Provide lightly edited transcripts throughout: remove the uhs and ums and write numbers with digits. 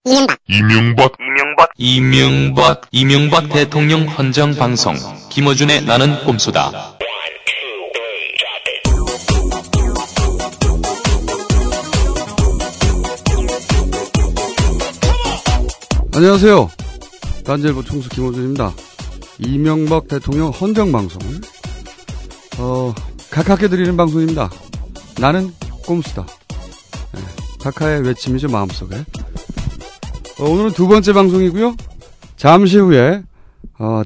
이명박 대통령 헌정 방송 김어준의 나는 꼼수다. 안녕하세요. 딴지일보 총수 김어준입니다. 이명박 대통령 헌정 방송 각하께 드리는 방송입니다. 나는 꼼수다. 네, 각하의 외침이죠, 마음속에. 오늘은 두 번째 방송이고요. 잠시 후에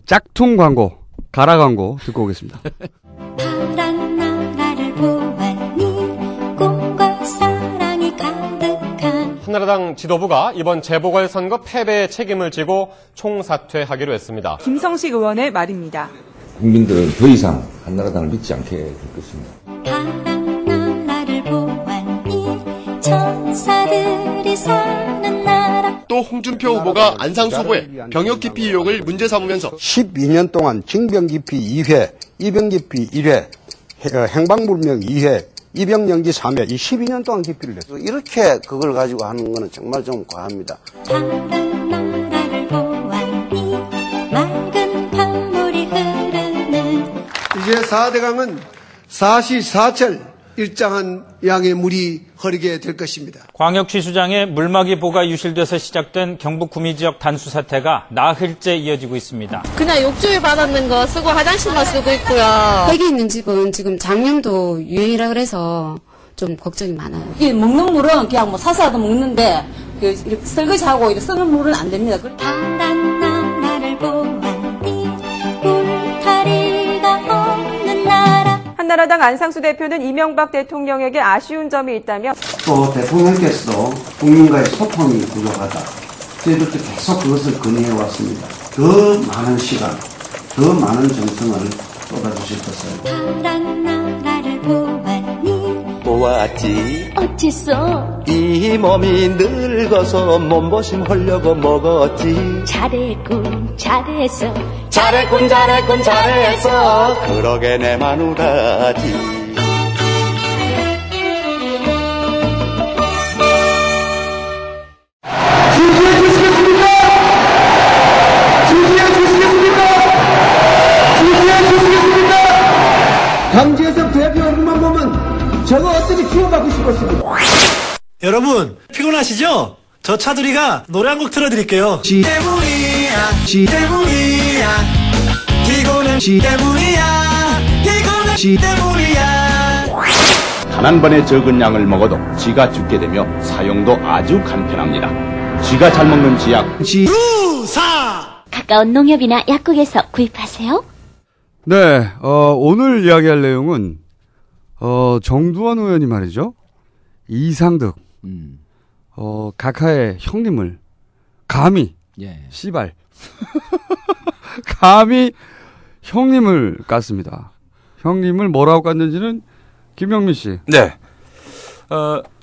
짝퉁 광고, 가라 광고 듣고 오겠습니다. 파란 나라를 보았니 꿈과 사랑이 가득한 한나라당 지도부가 이번 재보궐선거 패배의 책임을 지고 총사퇴하기로 했습니다. 김성식 의원의 말입니다. 국민들은 더 이상 한나라당을 믿지 않게 될 것입니다. 파란 나라를 보았니 천사들이 사는 나라. 또 홍준표 후보가 안상수보의 병역기피 의혹을 문제 삼으면서 12년 동안 징병기피 2회, 입영기피 1회, 행방불명 2회, 입영연기 3회, 이 12년 동안 기피를 했어요. 이렇게 그걸 가지고 하는 거는 정말 좀 과합니다. 파란 나라를 보았니 맑은 강물이 흐르는 이제 4대강은 사시사철 일정한 양의 물이 흐르게 될 것입니다. 광역취수장의 물막이 보가 유실돼서 시작된 경북 구미지역 단수 사태가 나흘째 이어지고 있습니다. 그냥 욕조에 받았는 거 쓰고 화장실만 쓰고 있고요. 팩이 있는 집은 지금 장염도 유행이라 그래서 좀 걱정이 많아요. 이게 먹는 물은 그냥 뭐 사서라도 먹는데 이렇게 설거지하고 이렇게 쓰는 물은 안 됩니다. 파란 나라를 보았니 울타리가 없는 나라. 한나라당 안상수 대표는 이명박 대통령에게 아쉬운 점이 있다며 또 대통령께서도 국민과의 소통이 부족하다. 저희들도 계속 그것을 건의해왔습니다. 더 많은 시간, 더 많은 정성을 쏟아주실 것을. 파란 나라를 보았니 보았지 어째서 이 몸이 늙어서 몸보심 하려고 먹었지. 잘했군 잘했어 잘했군 잘했군 잘했어 그러게 내 마누라지. 강재석 대표 얼굴만 보면 저거 어떻게 키워받고 싶었습니다. 여러분 피곤하시죠? 저 차두리가 노래 한 곡 틀어드릴게요. 지 때문이야 지 때문이야 피곤은 지 때문이야 피곤은 지 때문이야. 단 한 번에 적은 양을 먹어도 쥐가 죽게 되며 사용도 아주 간편합니다. 쥐가 잘 먹는 쥐약 지루사. 가까운 농협이나 약국에서 구입하세요. 네, 오늘 이야기할 내용은 정두환 의원이 말이죠. 이상득 각하의 형님을 감히 씨발 감히 형님을 깠습니다. 형님을 뭐라고 깠는지는 김영민 씨. 네.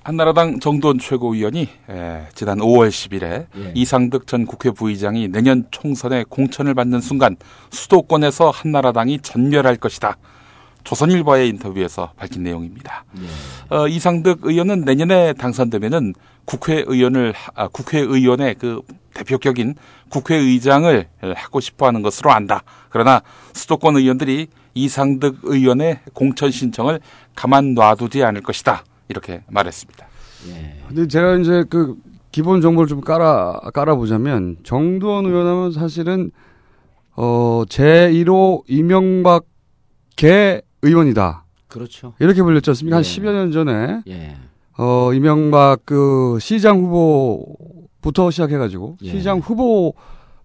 한나라당 정두원 최고위원이 지난 5월 10일에 이상득 전 국회 부의장이 내년 총선에 공천을 받는 순간 수도권에서 한나라당이 전멸할 것이다. 조선일보의 인터뷰에서 밝힌 내용입니다. 이상득 의원은 내년에 당선되면은 국회의원의 그 대표격인 국회의장을 하고 싶어하는 것으로 안다. 그러나 수도권 의원들이 이상득 의원의 공천 신청을 가만 놔두지 않을 것이다. 이렇게 말했습니다. 근데 제가 이제 그 기본 정보를 좀 깔아보자면 정두원 의원하면 사실은 제1호 이명박계 의원이다. 그렇죠. 이렇게 불렸지 않습니까? 한 10여 년 전에 이명박 그 시장 후보부터 시작해가지고 시장 후보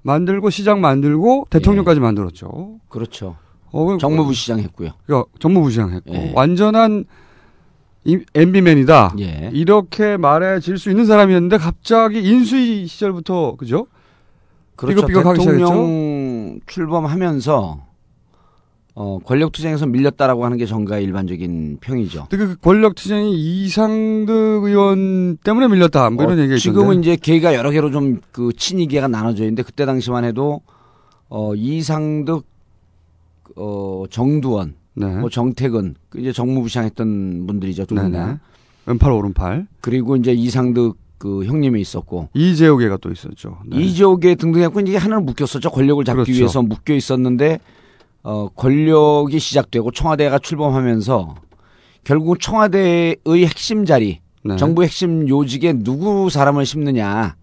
만들고 시장 만들고 대통령까지 만들었죠. 그렇죠. 정무부 시장 했고요. 그러니까 정무부 시장 했고 완전한 MB맨이다. 이렇게 말해질 수 있는 사람이었는데 갑자기 인수위 시절부터 그죠? 그렇죠. 삐걱삐걱하기 대통령 시작했죠? 출범하면서 권력투쟁에서 밀렸다라고 하는 게 정가의 일반적인 평이죠. 근데 그 권력투쟁이 이상득 의원 때문에 밀렸다. 뭐 이런 얘기가 있던데. 지금은 이제 계기가 여러 개로 좀 그 친이계가 나눠져 있는데 그때 당시만 해도 이상득, 정두원, 뭐 정택은 이제 정무부시장 했던 분들이죠. 두 분 다. 왼팔 오른팔. 그리고 이제 이상득 그 형님이 있었고 이재호계가 또 있었죠. 네. 이재호계 등등 해갖고 이제 하나는 묶였었죠. 권력을 잡기 그렇죠. 위해서 묶여 있었는데 권력이 시작되고 청와대가 출범하면서 결국 청와대의 핵심 자리, 네. 정부 핵심 요직에 누구 사람을 심느냐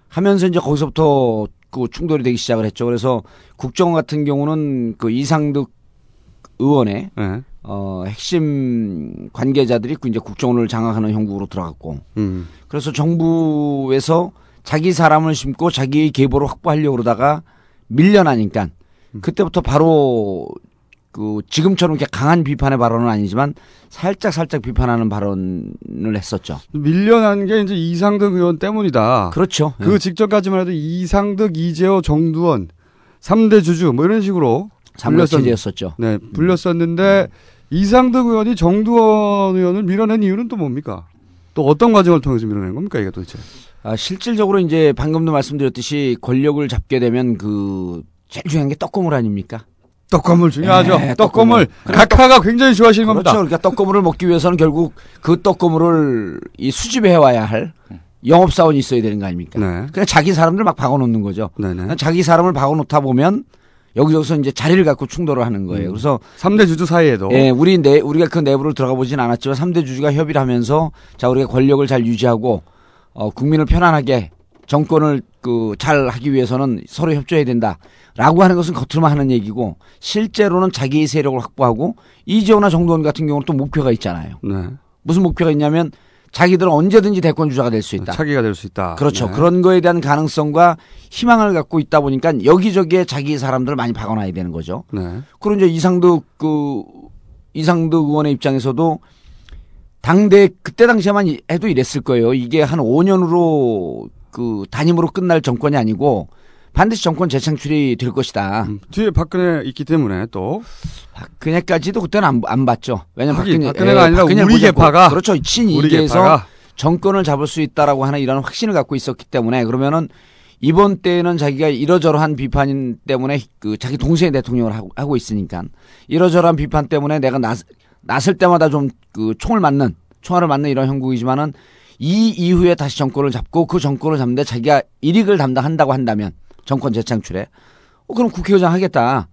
하면서 이제 거기서부터 그 충돌이 되기 시작을 했죠. 그래서 국정원 같은 경우는 그 이상득 의원의 네. 핵심 관계자들이 이제 국정원을 장악하는 형국으로 들어갔고, 그래서 정부에서 자기 사람을 심고 자기의 계보를 확보하려고 그러다가 밀려나니까 그때부터 바로 그 지금처럼 이렇게 강한 비판의 발언은 아니지만 살짝 비판하는 발언을 했었죠. 밀려난 게 이제 이상득 의원 때문이다. 그렇죠. 그 네. 직전까지만 해도 이상득, 이재호, 정두원 3대 주주 뭐 이런 식으로 삼각체제였었죠. 네, 불렸었는데 이상득 의원이 정두원 의원을 밀어낸 이유는 또 뭡니까? 또 어떤 과정을 통해서 밀어낸 겁니까, 이게 도대체? 실질적으로 이제 방금도 말씀드렸듯이 권력을 잡게 되면 그 제일 중요한 게 떡고물 아닙니까? 떡고물 중요하죠. 네, 떡고물. 각하가 굉장히 좋아하시는 그렇죠. 겁니다. 그러니까 떡고물을 먹기 위해서는 결국 그 떡고물을 이 수집해 와야 할 영업사원이 있어야 되는 거 아닙니까? 네. 그냥 자기 사람들 막 박아놓는 거죠. 네네. 자기 사람을 박아놓다 보면 여기저기서 이제 자리를 갖고 충돌을 하는 거예요. 그래서 3대 주주 사이에도. 예, 우리가 그 내부를 들어가 보진 않았지만 3대 주주가 협의를 하면서 자, 우리가 권력을 잘 유지하고 국민을 편안하게 정권을 잘 하기 위해서는 서로 협조해야 된다라고 하는 것은 겉으로만 하는 얘기고 실제로는 자기의 세력을 확보하고 이재호나 정두원 같은 경우는 또 목표가 있잖아요. 네. 무슨 목표가 있냐면 자기들은 언제든지 대권 주자가 될 수 있다. 차기가 될 수 있다. 그렇죠. 네. 그런 거에 대한 가능성과 희망을 갖고 있다 보니까 여기저기에 자기 사람들을 많이 박아놔야 되는 거죠. 네. 그리고 이제 이상득 의원의 입장에서도 당대 그때 당시에만 해도 이랬을 거예요. 이게 한 5년으로 그 단임으로 끝날 정권이 아니고 반드시 정권 재창출이 될 것이다. 뒤에 박근혜 있기 때문에 또 박근혜까지도 그때는 안 봤죠. 왜냐면 박근혜가 아니라 우리 계파가 그렇죠. 친이계에서 정권을 잡을 수 있다라고 하는 이런 확신을 갖고 있었기 때문에 그러면은 이번 때는 자기가 이러저러한 비판 때문에 그 자기 동생이 대통령을 하고 있으니까 이러저러한 비판 때문에 내가 나설 때마다 좀 그 총알을 맞는 이런 형국이지만은 이 이후에 다시 정권을 잡고 그 정권을 잡는데 자기가 일익을 담당한다고 한다면 정권 재창출에 그럼 국회의장 하겠다.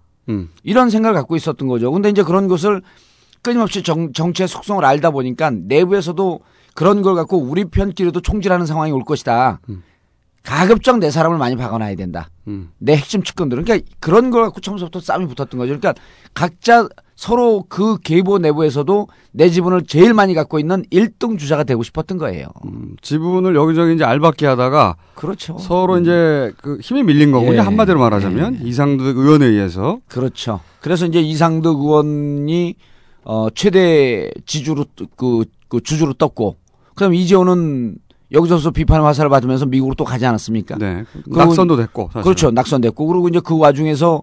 이런 생각을 갖고 있었던 거죠. 근데 이제 그런 것을 끊임없이 정치의 속성을 알다 보니까 내부에서도 그런 걸 갖고 우리 편끼리도 총질하는 상황이 올 것이다. 가급적 내 사람을 많이 박아놔야 된다. 내 핵심 측근들은. 그러니까 그런 걸 갖고 처음부터 싸움이 붙었던 거죠. 그러니까 각자 서로 그 계보 내부에서도 내 지분을 제일 많이 갖고 있는 1등 주자가 되고 싶었던 거예요. 지분을 여기저기 이제 알박기 하다가 그렇죠. 서로 이제 그 힘이 밀린 거군요. 예. 한마디로 말하자면 이상득 의원에 의해서. 그렇죠. 그래서 이제 이상득 의원이 최대 지주로 그 주주로 떴고, 그다음 이재호는 여기저기서 비판의 화살을 받으면서 미국으로 또 가지 않았습니까? 네. 낙선도 됐고. 사실은. 그렇죠. 낙선됐고. 그리고 이제 그 와중에서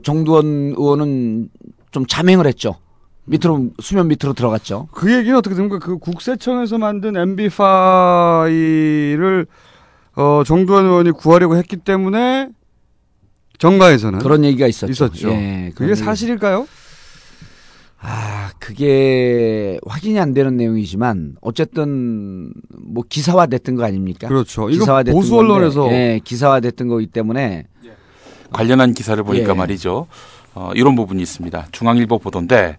정두원 의원은 좀 자맹을 했죠. 수면 밑으로 들어갔죠. 그 얘기는 어떻게 됩니까? 그 국세청에서 만든 MB 파일을 정두원 의원이 구하려고 했기 때문에 정가에서는 그런 얘기가 있었죠. 예, 그게 사실일까요? 그게 확인이 안 되는 내용이지만 어쨌든 뭐 기사화됐던 거 아닙니까? 그렇죠. 이거 보수 언론에서 기사화됐던 거기 때문에 관련한 기사를 보니까 말이죠. 이런 부분이 있습니다. 중앙일보 보도인데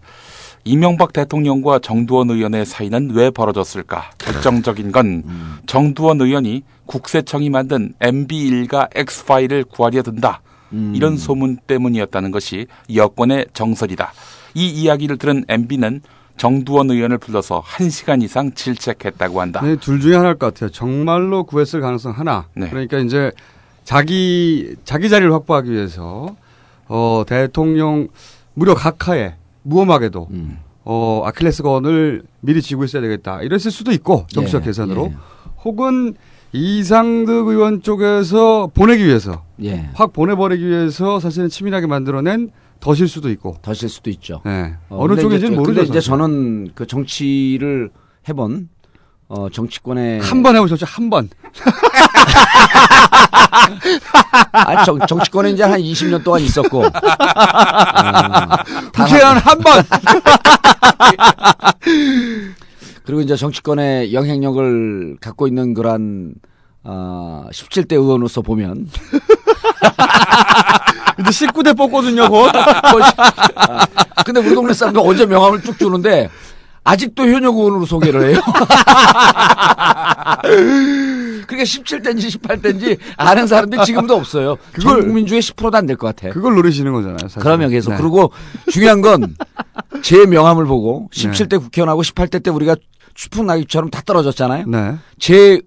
이명박 대통령과 정두원 의원의 사이는 왜 벌어졌을까? 결정적인 건 정두원 의원이 국세청이 만든 MB1가 X파일을 구하려 든다. 이런 소문 때문이었다는 것이 여권의 정설이다. 이 이야기를 들은 MB는 정두원 의원을 불러서 1시간 이상 질책했다고 한다. 네, 둘 중에 하나일 것 같아요. 정말로 구했을 가능성 하나. 네. 그러니까 이제 자기 자리를 확보하기 위해서 대통령 무려 각하에 무엄하게도 아킬레스건을 미리 쥐고 있어야 되겠다. 이랬을 수도 있고 정치적 계산으로. 혹은 이상득 의원 쪽에서 보내기 위해서 확 보내버리기 위해서 사실은 치밀하게 만들어낸 덫일 수도 있고. 덧일 수도 있죠. 네. 어느 쪽인지는 모르죠. 근데 이제 저는 그 정치를 해본 정치권에 한 번 해보셨죠? 한 번. 정치권에 이제 한 20년 동안 있었고 국회의원 한 번. 그리고 이제 정치권의 영향력을 갖고 있는 그런 17대 의원으로서 보면 이제 19대 뽑거든요, 곧. 근데 우리 동네 사람들 어제 명함을 쭉 주는데 아직도 현역 의원으로 소개를 해요. 그러니까 17대인지 18대인지 아는 사람들이 지금도 없어요. 전 국민주의 10%도 안 될 것 같아. 그걸 노리시는 거잖아요. 사실. 그러면 계속. 네. 그리고 중요한 건 제 명함을 보고 17대 국회의원하고 18대 때 우리가 추풍낙엽처럼 다 떨어졌잖아요. 네. 제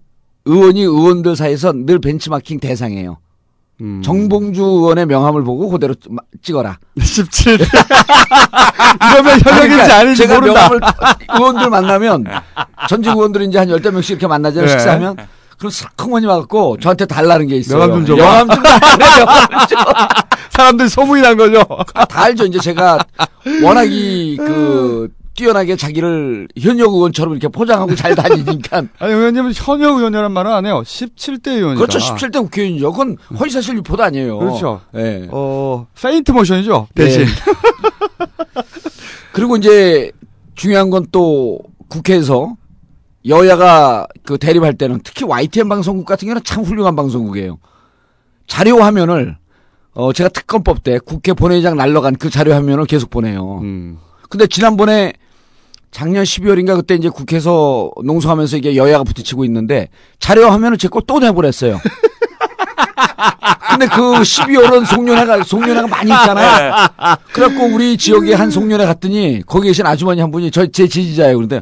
의원이 의원들 사이에서 늘 벤치마킹 대상이에요. 정봉주 의원의 명함을 보고 그대로 찍어라. 17대. 이러면 현역인지 아닌지 제가 모른다. 명함을 의원들 만나면 전직 의원들이 이제 한 10명씩 이렇게 만나잖아요. 네. 식사하면. 그럼 싹흥원이 와갖고 저한테 달라는 게 있어요. 명함 좀 줘봐. 명함 좀 달라고. 사람들이 소문이 난 거죠. 다 알죠. 이제 제가 워낙이 뛰어나게 자기를 현역 의원처럼 이렇게 포장하고 잘 다니니까. 아니, 의원님은 현역 의원이라는 말은 안 해요. 17대 의원이다. 그렇죠. 17대 국회의원이죠. 그건 허위사실 유포도 아니에요. 그렇죠. 네. 페인트 모션이죠. 대신. 네. 그리고 이제 중요한 건 또 국회에서 여야가 대립할 때는 특히 YTN 방송국 같은 경우는 참 훌륭한 방송국이에요. 자료 화면을 제가 특검법 때 국회 본회의장 날라간 그 자료 화면을 계속 보내요. 근데 지난번에 작년 12월인가 그때 이제 국회에서 농성하면서 이게 여야가 부딪히고 있는데 자료 화면을 제 거 또 내보냈어요. 근데 그 12월은 송년회가 많이 있잖아요. 그래갖고 우리 지역에 한 송년회 갔더니 거기 계신 아주머니 한 분이 제 지지자예요. 그런데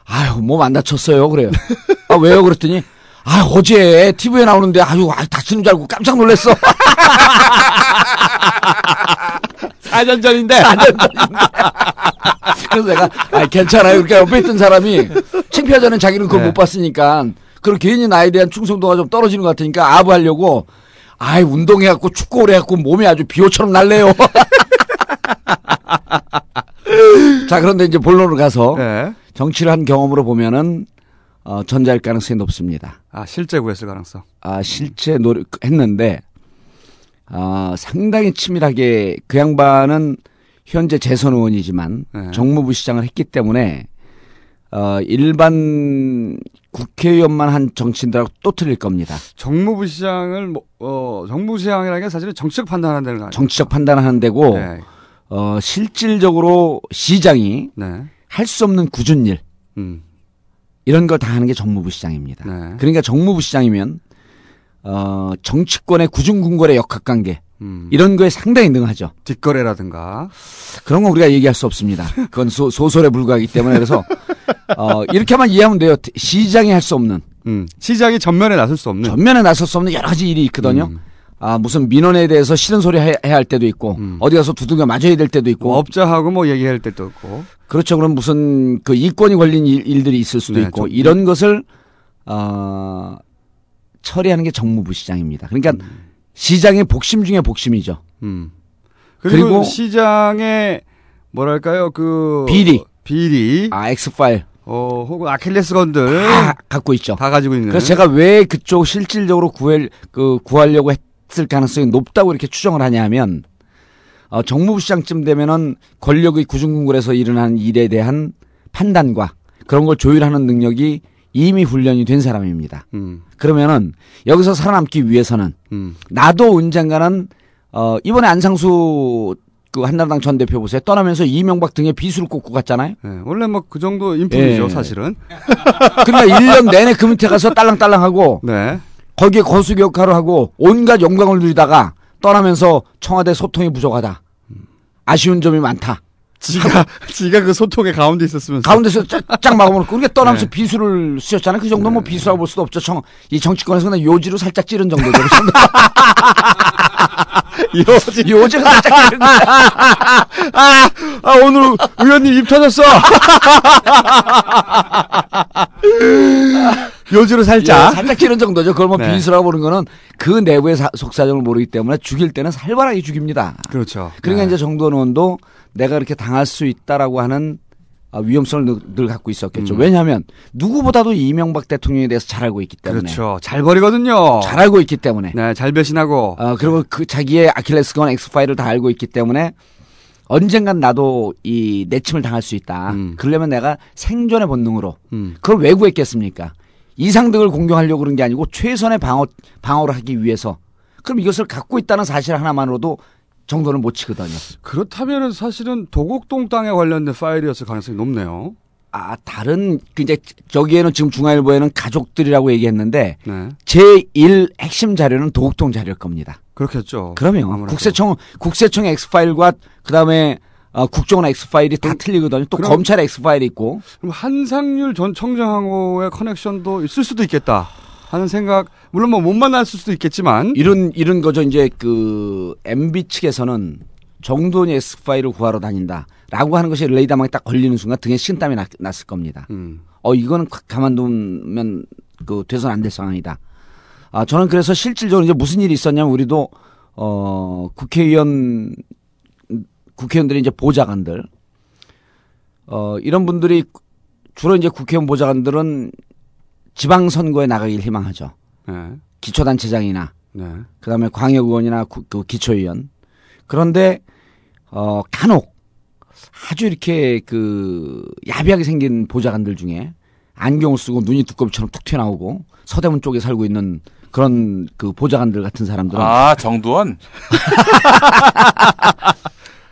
아유, 몸 안 다쳤어요. 그래요. 아, 왜요? 그랬더니 어제 TV에 나오는데 다치는 줄 알고 깜짝 놀랐어. 4년 전인데. 그래서 내가 괜찮아요. 그러니까 옆에 있던 사람이 창피하잖아요. 자기는 그걸 못 봤으니까. 그리고 괜히 나에 대한 충성도가 좀 떨어지는 것 같으니까 아부하려고 운동해갖고 축구 오래 해갖고 몸이 아주 비호처럼 날래요. 자, 그런데 이제 본론으로 가서 정치를 한 경험으로 보면은 전자일 가능성이 높습니다. 실제 구했을 가능성. 실제 노력했는데 상당히 치밀하게 그 양반은 현재 재선 의원이지만 정무부 시장을 했기 때문에 일반 국회의원만 한 정치인들하고 또 틀릴 겁니다. 정무부 시장을 정무부 시장이라는 게 사실은 정치적 판단하는 데는 아니에요. 정치적 판단하는 데고 실질적으로 시장이 할 수 없는 굳은 일 이런 걸 다 하는 게 정무부 시장입니다. 그러니까 정무부 시장이면 정치권의 구중궁궐의 역학관계 이런 거에 상당히 능하죠. 뒷거래라든가 그런 건 우리가 얘기할 수 없습니다. 그건 소설에 불과하기 때문에 그래서 이렇게만 이해하면 돼요. 시장이 할 수 없는 시장이 전면에 나설 수 없는 여러 가지 일이 있거든요. 무슨 민원에 대해서 싫은 소리 해야 할 때도 있고 어디 가서 두들겨 맞아야 될 때도 있고 업자하고 얘기할 때도 있고 그렇죠. 그럼 무슨 이권이 걸린 일들이 있을 수도 있고 이런 것을 처리하는 게 정무부 시장입니다. 그러니까 시장의 복심 중에 복심이죠. 그리고 시장의 뭐랄까요 비리 엑스파일 혹은 아킬레스건들 다 갖고 있죠. 다 가지고 있는. 그래서 제가 왜 그쪽 실질적으로 구하려고 했을 가능성이 높다고 이렇게 추정을 하냐면 정무부 시장쯤 되면은 권력의 구중궁궐에서 일어나는 일에 대한 판단과 그런 걸 조율하는 능력이 이미 훈련이 된 사람입니다. 그러면은 여기서 살아남기 위해서는 나도 언젠가는 이번에 안상수 한나라당 전 대표 보세요. 떠나면서 이명박 등에 비수를 꽂고 갔잖아요. 원래 그 정도 인품이죠, 사실은. 그러니까 1년 내내 그 밑에 가서 딸랑딸랑하고 거기에 거수기 역할을 하고 온갖 영광을 누리다가 떠나면서 청와대 소통이 부족하다. 아쉬운 점이 많다. 지가 그 소통의 가운데 있었으면서. 가운데서 쫙 막아놓고 그러니까 떠나면서 비수를 쓰셨잖아요. 그 정도면 비수라고 볼 수도 없죠. 이 정치권에서 그냥 요지로 살짝 찌른 정도죠. 요지가 살짝 찌른 거야. 오늘 의원님 입 터졌어. 요지로 살짝. 살짝 찌른 정도죠. 그걸 비수라고 보는 거는 그 내부의 속사정을 모르기 때문에 죽일 때는 살벌하게 죽입니다. 그렇죠. 그러니까 이제 정도원 의원도 내가 그렇게 당할 수 있다라고 하는 위험성을 늘 갖고 있었겠죠. 왜냐하면 누구보다도 이명박 대통령에 대해서 잘 알고 있기 때문에. 그렇죠. 잘 버리거든요. 잘 알고 있기 때문에. 네, 잘 배신하고. 그리고 자기의 아킬레스건 엑스파일을 다 알고 있기 때문에 언젠간 나도 이 내침을 당할 수 있다. 그러려면 내가 생존의 본능으로 그걸 왜 구했겠습니까? 이상득을 공격하려고 그런 게 아니고 최선의 방어를 하기 위해서. 그럼 이것을 갖고 있다는 사실 하나만으로도 정도는 못 치거든요. 그렇다면 사실은 도곡동 땅에 관련된 파일이었을 가능성이 높네요. 다른 이제 저기에는 지금 중앙일보에는 가족들이라고 얘기했는데 네. 제1 핵심 자료는 도곡동 자료일 겁니다. 그렇겠죠. 그러면 아무래도. 국세청 X파일과 그다음에 국정원 X파일이 다 틀리거든요. 또 검찰 X파일이 있고. 그럼 한상률 전 청장하고의 커넥션도 있을 수도 있겠다 하는 생각. 물론 뭐 못 만났을 수도 있겠지만 이런 거죠. 이제 그 MB 측에서는 정도원이 X파일을 구하러 다닌다라고 하는 것이 레이더망에 딱 걸리는 순간 등에 식은땀이 났을 겁니다. 이거는 가만두면 그 돼서는 안 될 상황이다. 저는 그래서 실질적으로 이제 무슨 일이 있었냐면 우리도 국회의원들이 이제 보좌관들 이런 분들이 주로 이제 국회의원 보좌관들은 지방선거에 나가길 희망하죠. 네. 기초단체장이나 네. 그다음에 광역의원이나 그 기초의원. 그런데 간혹 아주 이렇게 그 야비하게 생긴 보좌관들 중에 안경을 쓰고 눈이 두꺼비처럼 툭 튀어나오고 서대문 쪽에 살고 있는 그런 그 보좌관들 같은 사람들은 정두원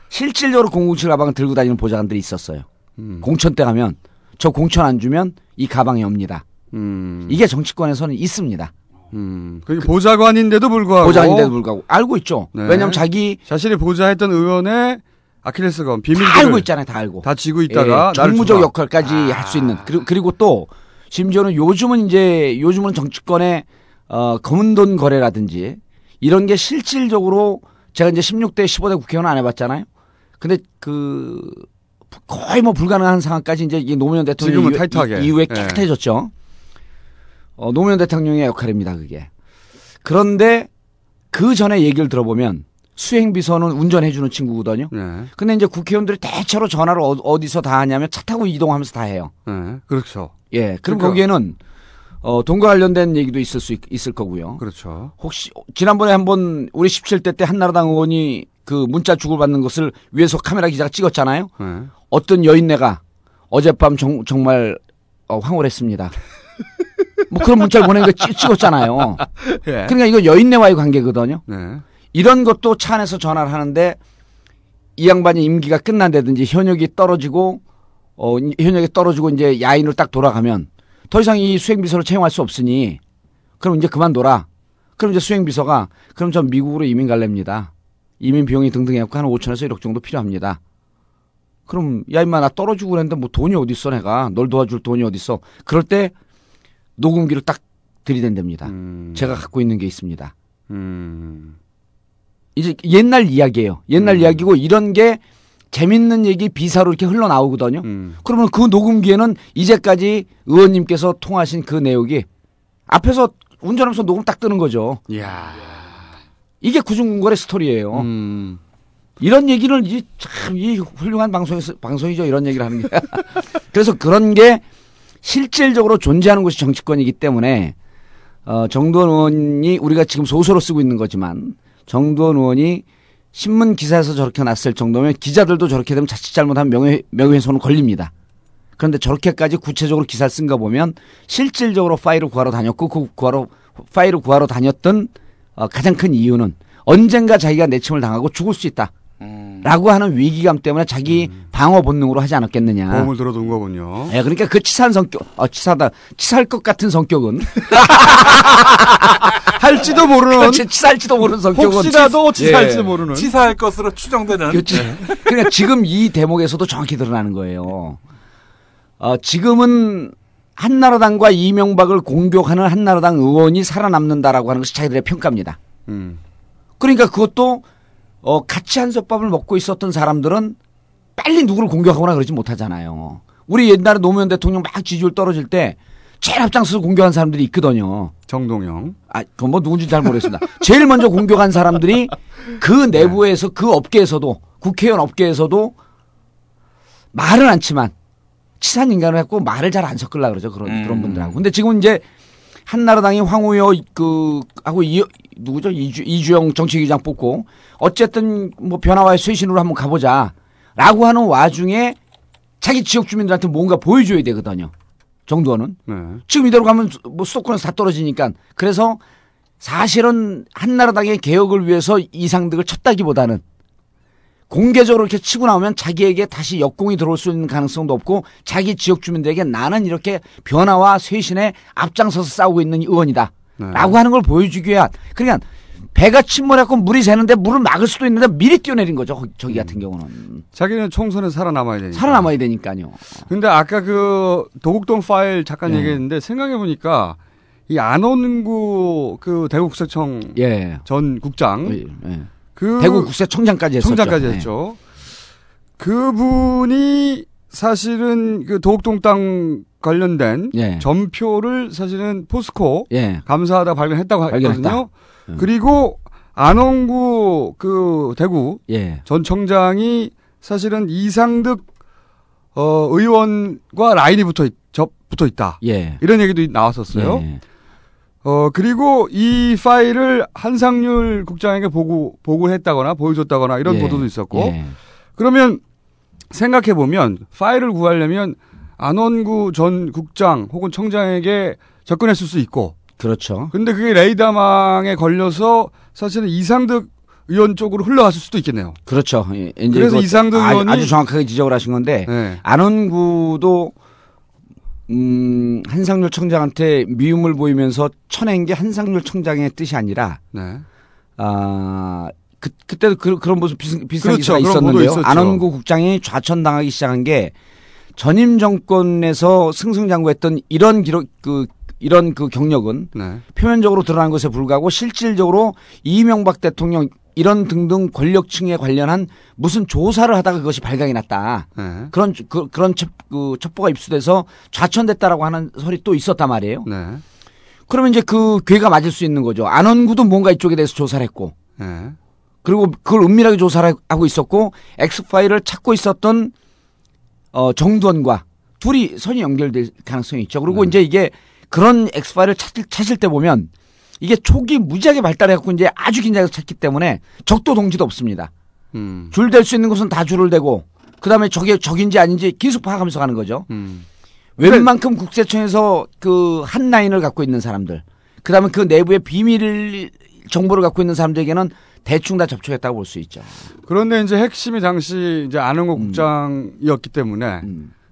실질적으로 007 가방을 들고 다니는 보좌관들이 있었어요. 공천 때 가면 저 공천 안 주면 이 가방이 옵니다. 이게 정치권에서는 있습니다. 그게 보좌관인데도 불구하고 알고 있죠. 네. 왜냐하면 자신이 보좌했던 의원의 아킬레스건 비밀을 다 알고 있잖아요. 다 알고 다 쥐고 있다가 정무적 역할까지 할 수 있는 그리고 또 심지어는 요즘은 정치권의 검은 돈 거래라든지 이런 게 실질적으로 제가 이제 16대 15대 국회의원 안 해봤잖아요. 근데 그 거의 뭐 불가능한 상황까지 이제 노무현 대통령 이후에 깨끗해졌죠. 노무현 대통령의 역할입니다, 그게. 그런데 그 전에 얘기를 들어보면 수행비서는 운전해주는 친구거든요. 네. 근데 이제 국회의원들이 대체로 전화를 어디서 다 하냐면 차 타고 이동하면서 다 해요. 네, 그렇죠. 예, 그럼 거기에는 돈과 관련된 얘기도 있을 거고요. 그렇죠. 혹시 지난번에 한번 우리 17대 때 한나라당 의원이 그 문자 주고받는 것을 위에서 카메라 기자가 찍었잖아요. 네. 어떤 여인네가 어젯밤 정말 황홀했습니다. 뭐 그런 문자를 보낸 거 찍었잖아요. 예. 그러니까 이거 여인네와의 관계거든요. 네. 이런 것도 차 안에서 전화를 하는데 이 양반이 임기가 끝난다든지 현역이 떨어지고 이제 야인으로 딱 돌아가면 더 이상 이 수행비서를 채용할 수 없으니 그럼 이제 그만둬라. 그럼 이제 수행비서가 그럼 전 미국으로 이민 갈랍니다. 이민 비용이 등등 해갖고 한 5천에서 1억 정도 필요합니다. 그럼 야 임마 나 떨어지고 그랬는데 뭐 돈이 어딨어 내가 널 도와줄 돈이 어딨어. 그럴 때 녹음기를 딱 들이댄답니다. 제가 갖고 있는 게 있습니다. 이제 옛날 이야기예요. 옛날 이야기고 이런 게 재밌는 얘기 비사로 이렇게 흘러나오거든요. 그러면 그 녹음기에는 이제까지 의원님께서 통하신 그 내용이 앞에서 운전하면서 녹음 딱 뜨는 거죠. 이야. 이게 구중궁궐의 스토리예요. 이런 얘기를 참 이 훌륭한 방송이죠. 이런 얘기를 하는 게. 그래서 그런 게 실질적으로 존재하는 곳이 정치권이기 때문에 정두원 의원이 우리가 지금 소설로 쓰고 있는 거지만 정두원 의원이 신문 기사에서 저렇게 났을 정도면 기자들도 저렇게 되면 자칫 잘못하면 명예훼손은 걸립니다. 그런데 저렇게까지 구체적으로 기사를 쓴 거 보면 실질적으로 파일을 구하러 다녔고 파일을 구하러 다녔던 가장 큰 이유는 언젠가 자기가 내침을 당하고 죽을 수 있다. 라고 하는 위기감 때문에 자기 방어 본능으로 하지 않았겠느냐. 보험을 들어둔 거군요. 예, 그러니까 그 치사한 성격, 치사할 것 같은 성격은. 할지도 모르는. 그렇지, 치사할지도 모르는 성격은. 혹시라도 치사할지 모르는. 치사할 것으로 추정되는. 그렇지. 그러니까 지금 이 대목에서도 정확히 드러나는 거예요. 지금은 한나라당과 이명박을 공격하는 한나라당 의원이 살아남는다라고 하는 것이 자기들의 평가입니다. 그러니까 그것도 같이 한솥밥을 먹고 있었던 사람들은 빨리 누구를 공격하거나 그러지 못하잖아요. 우리 옛날에 노무현 대통령 막 지지율 떨어질 때 제일 앞장서서 공격한 사람들이 있거든요. 정동영. 그건 뭐 누군지 잘 모르겠습니다. 제일 먼저 공격한 사람들이 그 내부에서 그 업계에서도 국회의원 업계에서도 말은 않지만 치산 인간을 했고 말을 잘 안 섞으려고 그러죠. 그런 분들하고. 근데 지금 이제 한나라당이 황우여 하고 누구죠? 이주영 정치기장 뽑고 어쨌든 뭐 변화와의 쇄신으로 한번 가보자. 라고 하는 와중에 자기 지역 주민들한테 뭔가 보여줘야 되거든요. 정두원은. 네. 지금 이대로 가면 뭐 수도권에서 다 떨어지니까. 그래서 사실은 한나라당의 개혁을 위해서 이상득을 쳤다기보다는 공개적으로 이렇게 치고 나오면 자기에게 다시 역공이 들어올 수 있는 가능성도 없고 자기 지역 주민들에게 나는 이렇게 변화와 쇄신에 앞장서서 싸우고 있는 의원이다. 네. 라고 하는 걸 보여주기 위한. 그러니까 배가 침몰해갖고 물이 새는데 물을 막을 수도 있는데 미리 뛰어내린 거죠. 저기 같은 경우는. 자기는 총선에서 살아남아야 되니까. 살아남아야 되니까요. 근데 아까 그 도곡동 파일 잠깐 네. 얘기했는데 생각해보니까 이 안원구 그 대구국세청 전 국장. 그 대구국세청장까지 했었죠. 청장까지 했죠. 그분이 사실은 그 도곡동 땅 관련된 전표를 사실은 포스코 감사하다 발견했다고 했거든요. 그리고 안원구 그 대구 전 청장이 사실은 이상득 의원과 라인이 붙어 있다. 이런 얘기도 나왔었어요. 그리고 이 파일을 한상률 국장에게 보고했다거나 보여줬다거나 이런 보도도 있었고. 그러면 생각해보면 파일을 구하려면 안원구 전 국장 혹은 청장에게 접근했을 수 있고. 그렇죠. 근데 그게 레이더망에 걸려서 사실은 이상득 의원 쪽으로 흘러갔을 수도 있겠네요. 그렇죠. 이제 그래서 이상득 의원이 아주 정확하게 지적을 하신 건데 안원구도 한상률 청장한테 미움을 보이면서 쳐낸 게 한상률 청장의 뜻이 아니라 그때도 그런 모습 비슷한 기사가 있었는데요. 안원구 국장이 좌천당하기 시작한 게 전임 정권에서 승승장구했던 이런 기록 이런 경력은 표면적으로 드러난 것에 불구하고 실질적으로 이명박 대통령 이런 등등 권력층에 관련한 무슨 조사를 하다가 그것이 발각이 났다. 그런 첩보가 입수돼서 좌천됐다라고 하는 설이 또 있었단 말이에요. 그러면 이제 그 괴가 맞을 수 있는 거죠. 안원구도 뭔가 이쪽에 대해서 조사를 했고, 그리고 그걸 은밀하게 조사를 하고 있었고, 엑스파일을 찾고 있었던 정두원과 둘이 선이 연결될 가능성이 있죠. 그리고 이제 이게 그런 엑스파일을 찾을 때 보면 이게 촉이 무지하게 발달해갖고 이제 아주 긴장해서 찾기 때문에 적도 동지도 없습니다. 줄 댈 수 있는 곳은 다 줄을 대고 그다음에 저게 적인지 아닌지 계속 파악하면서 가는 거죠. 웬만큼 국세청에서 그 한 라인을 갖고 있는 사람들, 그다음에 그 내부의 비밀 정보를 갖고 있는 사람들에게는 대충 다 접촉했다고 볼 수 있죠. 그런데 이제 핵심이 당시 이제 안원구 국장이었기 때문에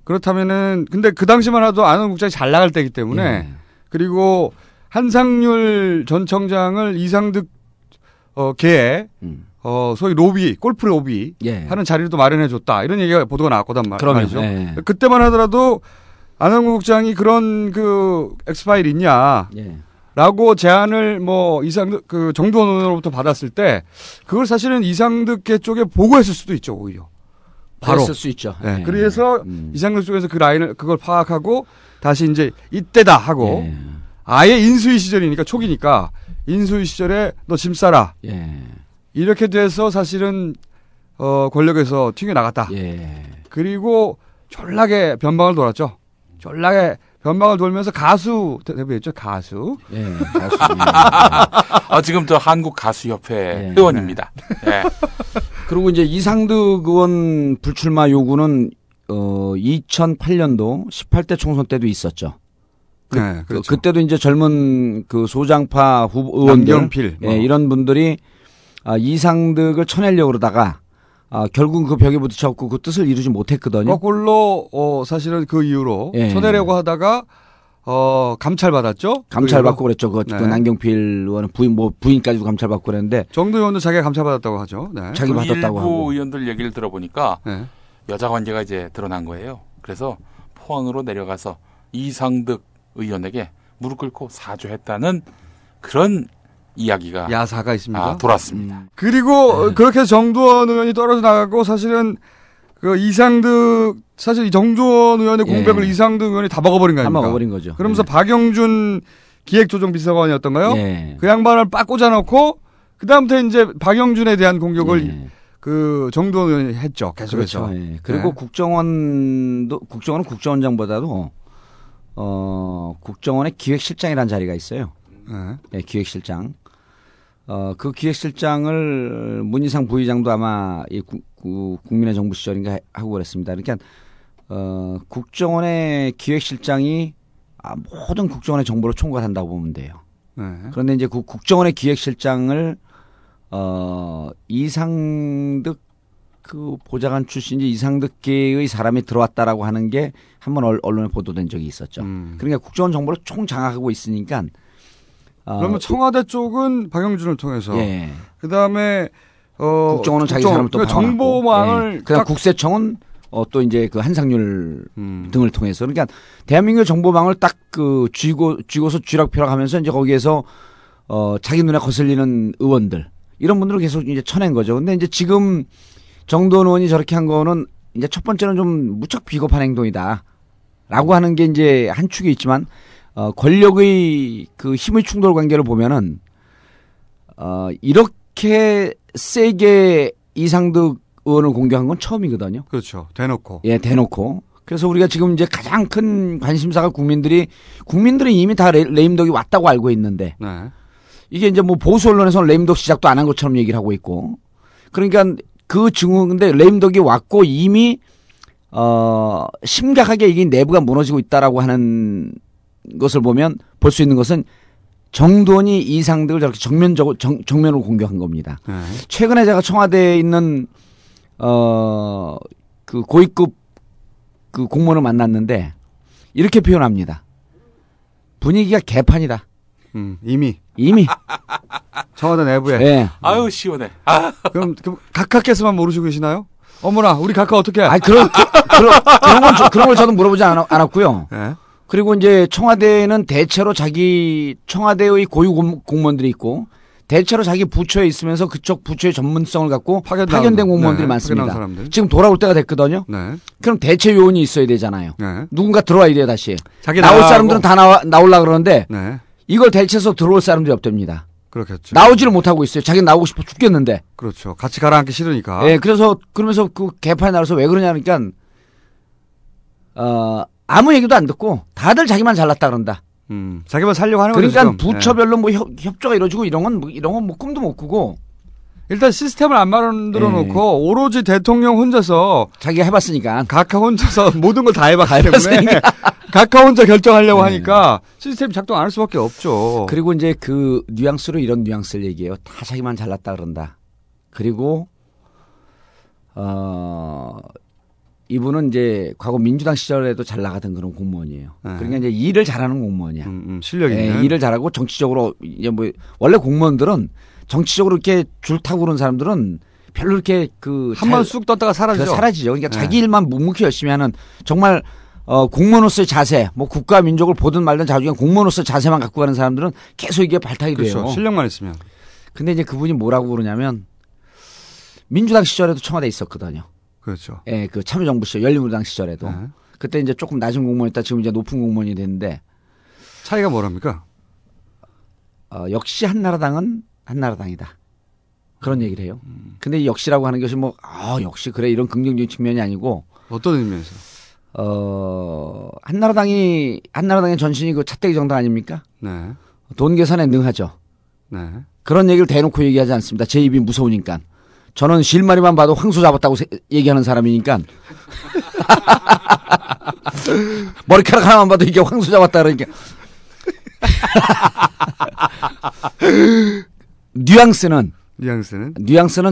그렇다면은 근데 그 당시만 해도 안원구 국장이 잘 나갈 때이기 때문에 그리고 한상률 전 청장을 이상득 계에 소위 로비, 골프 로비 하는 자리를 또 마련해 줬다. 이런 얘기가 보도가 나왔거든 말이죠. 그때만 하더라도 안원구 국장이 그런 그 엑스파일 있냐. 라고 제안을 뭐 이상득 그 정두원 의원으로부터 받았을 때 그걸 사실은 이상득계 쪽에 보고했을 수도 있죠, 오히려. 바로. 그랬을 수 있죠. 그래서 이상득 쪽에서 그 라인을 그걸 파악하고 다시 이제 이때다 하고 아예 인수위 시절이니까 초기니까 인수위 시절에 너 짐 싸라. 이렇게 돼서 사실은 권력에서 튕겨 나갔다. 그리고 졸라게 변방을 돌았죠. 졸라게 변방을 돌면서 가수 데뷔했죠. 가수. 가수. 지금 저 한국 가수협회 회원입니다. 그리고 이제 이상득 의원 불출마 요구는 2008년도 18대 총선 때도 있었죠. 그렇죠. 그때도 이제 젊은 그 소장파 의원들, 남경필, 이런 분들이 이상득을 쳐내려고 그러다가 결국 그 벽에 부딪혀갖고 그 뜻을 이루지 못했거든요. 거꾸로 사실은 그 이후로 쳐내려고 하다가 감찰받았죠. 감찰받고 그랬죠. 그 남경필 의원은 부인까지도 감찰받고 그랬는데 정두 의원도 자기가 감찰받았다고 하죠. 자기 받았다고 하고. 일부 의원들 얘기를 들어보니까 여자 관계가 이제 드러난 거예요. 그래서 포항으로 내려가서 이상득 의원에게 무릎 꿇고 사죄했다는 그런 이야기가 야사가 있습니다. 돌았습니다. 그리고 그렇게 해서 정두원 의원이 떨어져 나가고 사실은 그 이상득 사실 이 정두원 의원의 공백을 이상득 의원이 다 먹어버린 거 아닙니까? 다 먹어버린 거죠. 그러면서 박영준 기획조정비서관이었던가요? 그 양반을 빡 꽂아놓고 그 다음부터 이제 박영준에 대한 공격을 그 정두원 의원이 했죠. 계속해서. 그렇죠. 그리고 국정원은 국정원장보다도 국정원의 기획실장이라는 자리가 있어요. 기획실장. 그 기획실장을 문희상 부의장도 아마 이 국민의 정부 시절인가 하고 그랬습니다. 그러니까 국정원의 기획실장이 모든 국정원의 정보를 총괄한다고 보면 돼요. 네. 그런데 이제 그 국정원의 기획실장을 이상득 그 보좌관 출신이 이상득계의 사람이 들어왔다라고 하는 게 한번 언론에 보도된 적이 있었죠. 그러니까 국정원 정보를 총장악하고 있으니까. 그러면 청와대 쪽은 박영준을 통해서. 예. 그 다음에 국정원은 자기 사람을 또 그러니까 정보망을. 예. 그다음 국세청은 또 이제 그 한상률 등을 통해서. 그러니까 대한민국 정보망을 딱 그 쥐고서 쥐락펴락하면서 이제 거기에서 자기 눈에 거슬리는 의원들 이런 분들을 계속 이제 쳐낸 거죠. 근데 이제 지금 정도원 의원이 저렇게 한 거는 이제 첫 번째는 좀 무척 비겁한 행동이다라고 하는 게 이제 한 축이 있지만 권력의 그 힘의 충돌 관계를 보면은 이렇게 세게 이상득 의원을 공격한 건 처음이거든요. 그렇죠. 대놓고. 예, 대놓고. 그래서 우리가 지금 이제 가장 큰 관심사가 국민들은 이미 다 레임덕이 왔다고 알고 있는데 네. 이게 이제 뭐 보수 언론에서는 레임덕 시작도 안 한 것처럼 얘기를 하고 있고 그러니까 그 근데 레임덕이 왔고 이미 심각하게 이게 내부가 무너지고 있다라고 하는 것을 보면 볼 수 있는 것은 정도원이 이상득을 저렇게 정면으로 공격한 겁니다. 네. 최근에 제가 청와대에 있는 그 고위급 그 공무원을 만났는데 이렇게 표현합니다. 분위기가 개판이다. 이미. 청와대 내부에. 네. 아유 시원해. 그럼 각하께서만 모르시고 계시나요? 어머나 우리 각하 어떻게? 그런 걸 저도 물어보지 않았고요. 네. 그리고 이제 청와대는 대체로 자기 청와대의 고유 공무원들이 있고 대체로 자기 부처에 있으면서 그쪽 부처의 전문성을 갖고 파견된 공무원들이 많습니다. 지금 돌아올 때가 됐거든요. 네. 그럼 대체 요원이 있어야 되잖아요. 네. 누군가 들어와야 돼요 다시. 나올 사람들은 다 나오려고 그러는데 네. 이걸 대체해서 들어올 사람들이 없답니다. 그렇겠죠. 나오지를 못하고 있어요. 자기는 나오고 싶어 죽겠는데. 그렇죠. 같이 가라앉기 싫으니까. 네, 그러면서 그 개판에 나와서 왜 그러냐니까 아무 얘기도 안 듣고 다들 자기만 잘났다 그런다. 자기만 살려고 하는 거죠. 그러니까 부처별로 뭐 협조가 이루어지고 이런 건 뭐 꿈도 못 꾸고. 일단 시스템을 안 만들어 놓고 오로지 대통령 혼자서 자기가 해봤으니까 각하 혼자서 모든 걸 다 해봤기 때문에 각하 혼자 결정하려고 하니까 시스템이 작동 안 할 수밖에 없죠. 그리고 이제 그 뉘앙스로 이런 뉘앙스를 얘기해요. 다 자기만 잘났다 그런다. 그리고 이분은 이제 과거 민주당 시절에도 잘 나가던 그런 공무원이에요. 네. 그러니까 이제 일을 잘하는 공무원이야. 실력이 있는. 일을 잘하고 정치적으로 이제 뭐 원래 공무원들은 정치적으로 이렇게 줄 타고 그런 사람들은 별로 이렇게 한 번 쑥 떴다가 사라지죠. 그러니까 자기 일만 묵묵히 열심히 하는 정말 공무원으로서의 자세, 뭐 국가 민족을 보든 말든 자주 공무원으로서의 자세만 갖고 가는 사람들은 계속 이게 발탁이 돼요. 그렇죠. 실력만 있으면. 근데 이제 그분이 뭐라고 그러냐면 민주당 시절에도 청와대에 있었거든요. 그렇죠. 예, 그 참여정부 시절, 열린우리당 시절에도. 네. 그때 이제 조금 낮은 공무원이었다 지금 이제 높은 공무원이 됐는데. 차이가 뭐랍니까? 역시 한나라당은 한나라당이다. 그런 얘기를 해요. 근데 이 역시라고 하는 것이 뭐, 역시 그래 이런 긍정적인 측면이 아니고. 어떤 의미에서? 한나라당의 전신이 그 차떼기 정당 아닙니까? 네. 돈 계산에 능하죠. 네. 그런 얘기를 대놓고 얘기하지 않습니다. 제 입이 무서우니까. 저는 실마리만 봐도 황소 잡았다고 얘기하는 사람이니까. 머리카락 하나만 봐도 이게 황소 잡았다 그러니까. 뉘앙스는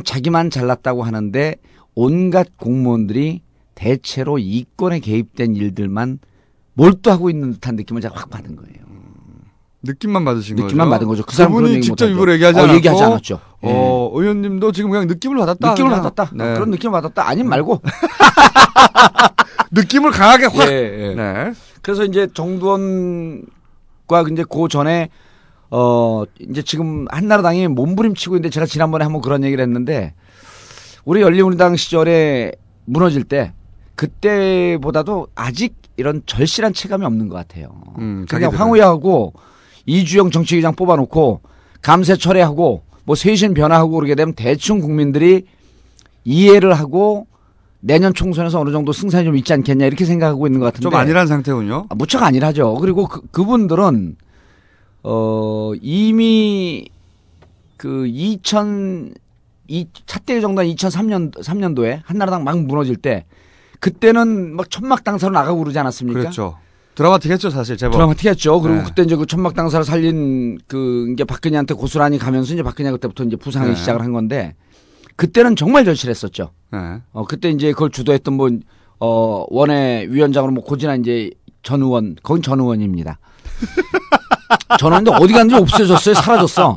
자기만 잘났다고 하는데 온갖 공무원들이 대체로 이권에 개입된 일들만 몰두하고 있는 듯한 느낌을 제가 확 받은 거예요. 느낌만 받으신 거죠? 느낌만 받은 거죠. 그 사람 그분이 직접 입으로 얘기하지 않았죠. 의원님도 지금 그냥 느낌을 받았다. 네. 그런 느낌을 받았다. 아님 말고. 느낌을 강하게 확. 네. 그래서 이제 정두원과 이제 그 전에 이제 지금 한나라당이 몸부림치고 있는데 제가 지난번에 한번 그런 얘기를 했는데 우리 열린우리당 시절에 무너질 때 그때보다도 아직 이런 절실한 체감이 없는 것 같아요. 그냥 황우야하고 이주영 정치위장 뽑아놓고 감세 철회하고 뭐 쇄신 변화하고 그러게 되면 대충 국민들이 이해를 하고 내년 총선에서 어느 정도 승산이 좀 있지 않겠냐 이렇게 생각하고 있는 것 같은데 좀 아니란 상태군요. 무척 아니라죠. 그리고 그분들은 이미 차떼기 정도는 2003년도에 한나라당 막 무너질 때 그때는 막 천막 당사로 나가고 그러지 않았습니까? 그렇죠. 드라마틱했죠, 사실 제법. 드라마틱했죠. 그리고 네. 그때 이제 그 천막 당사를 살린 이제 박근혜한테 고스란히 가면서 이제 박근혜가 그때부터 이제 부상하기 네. 시작을 한 건데 그때는 정말 절실했었죠. 네. 그때 이제 그걸 주도했던 원외 위원장으로 고진아 이제 전 의원, 거긴 전 의원입니다. 전 의원인데 어디 갔는지 없어졌어요. 사라졌어.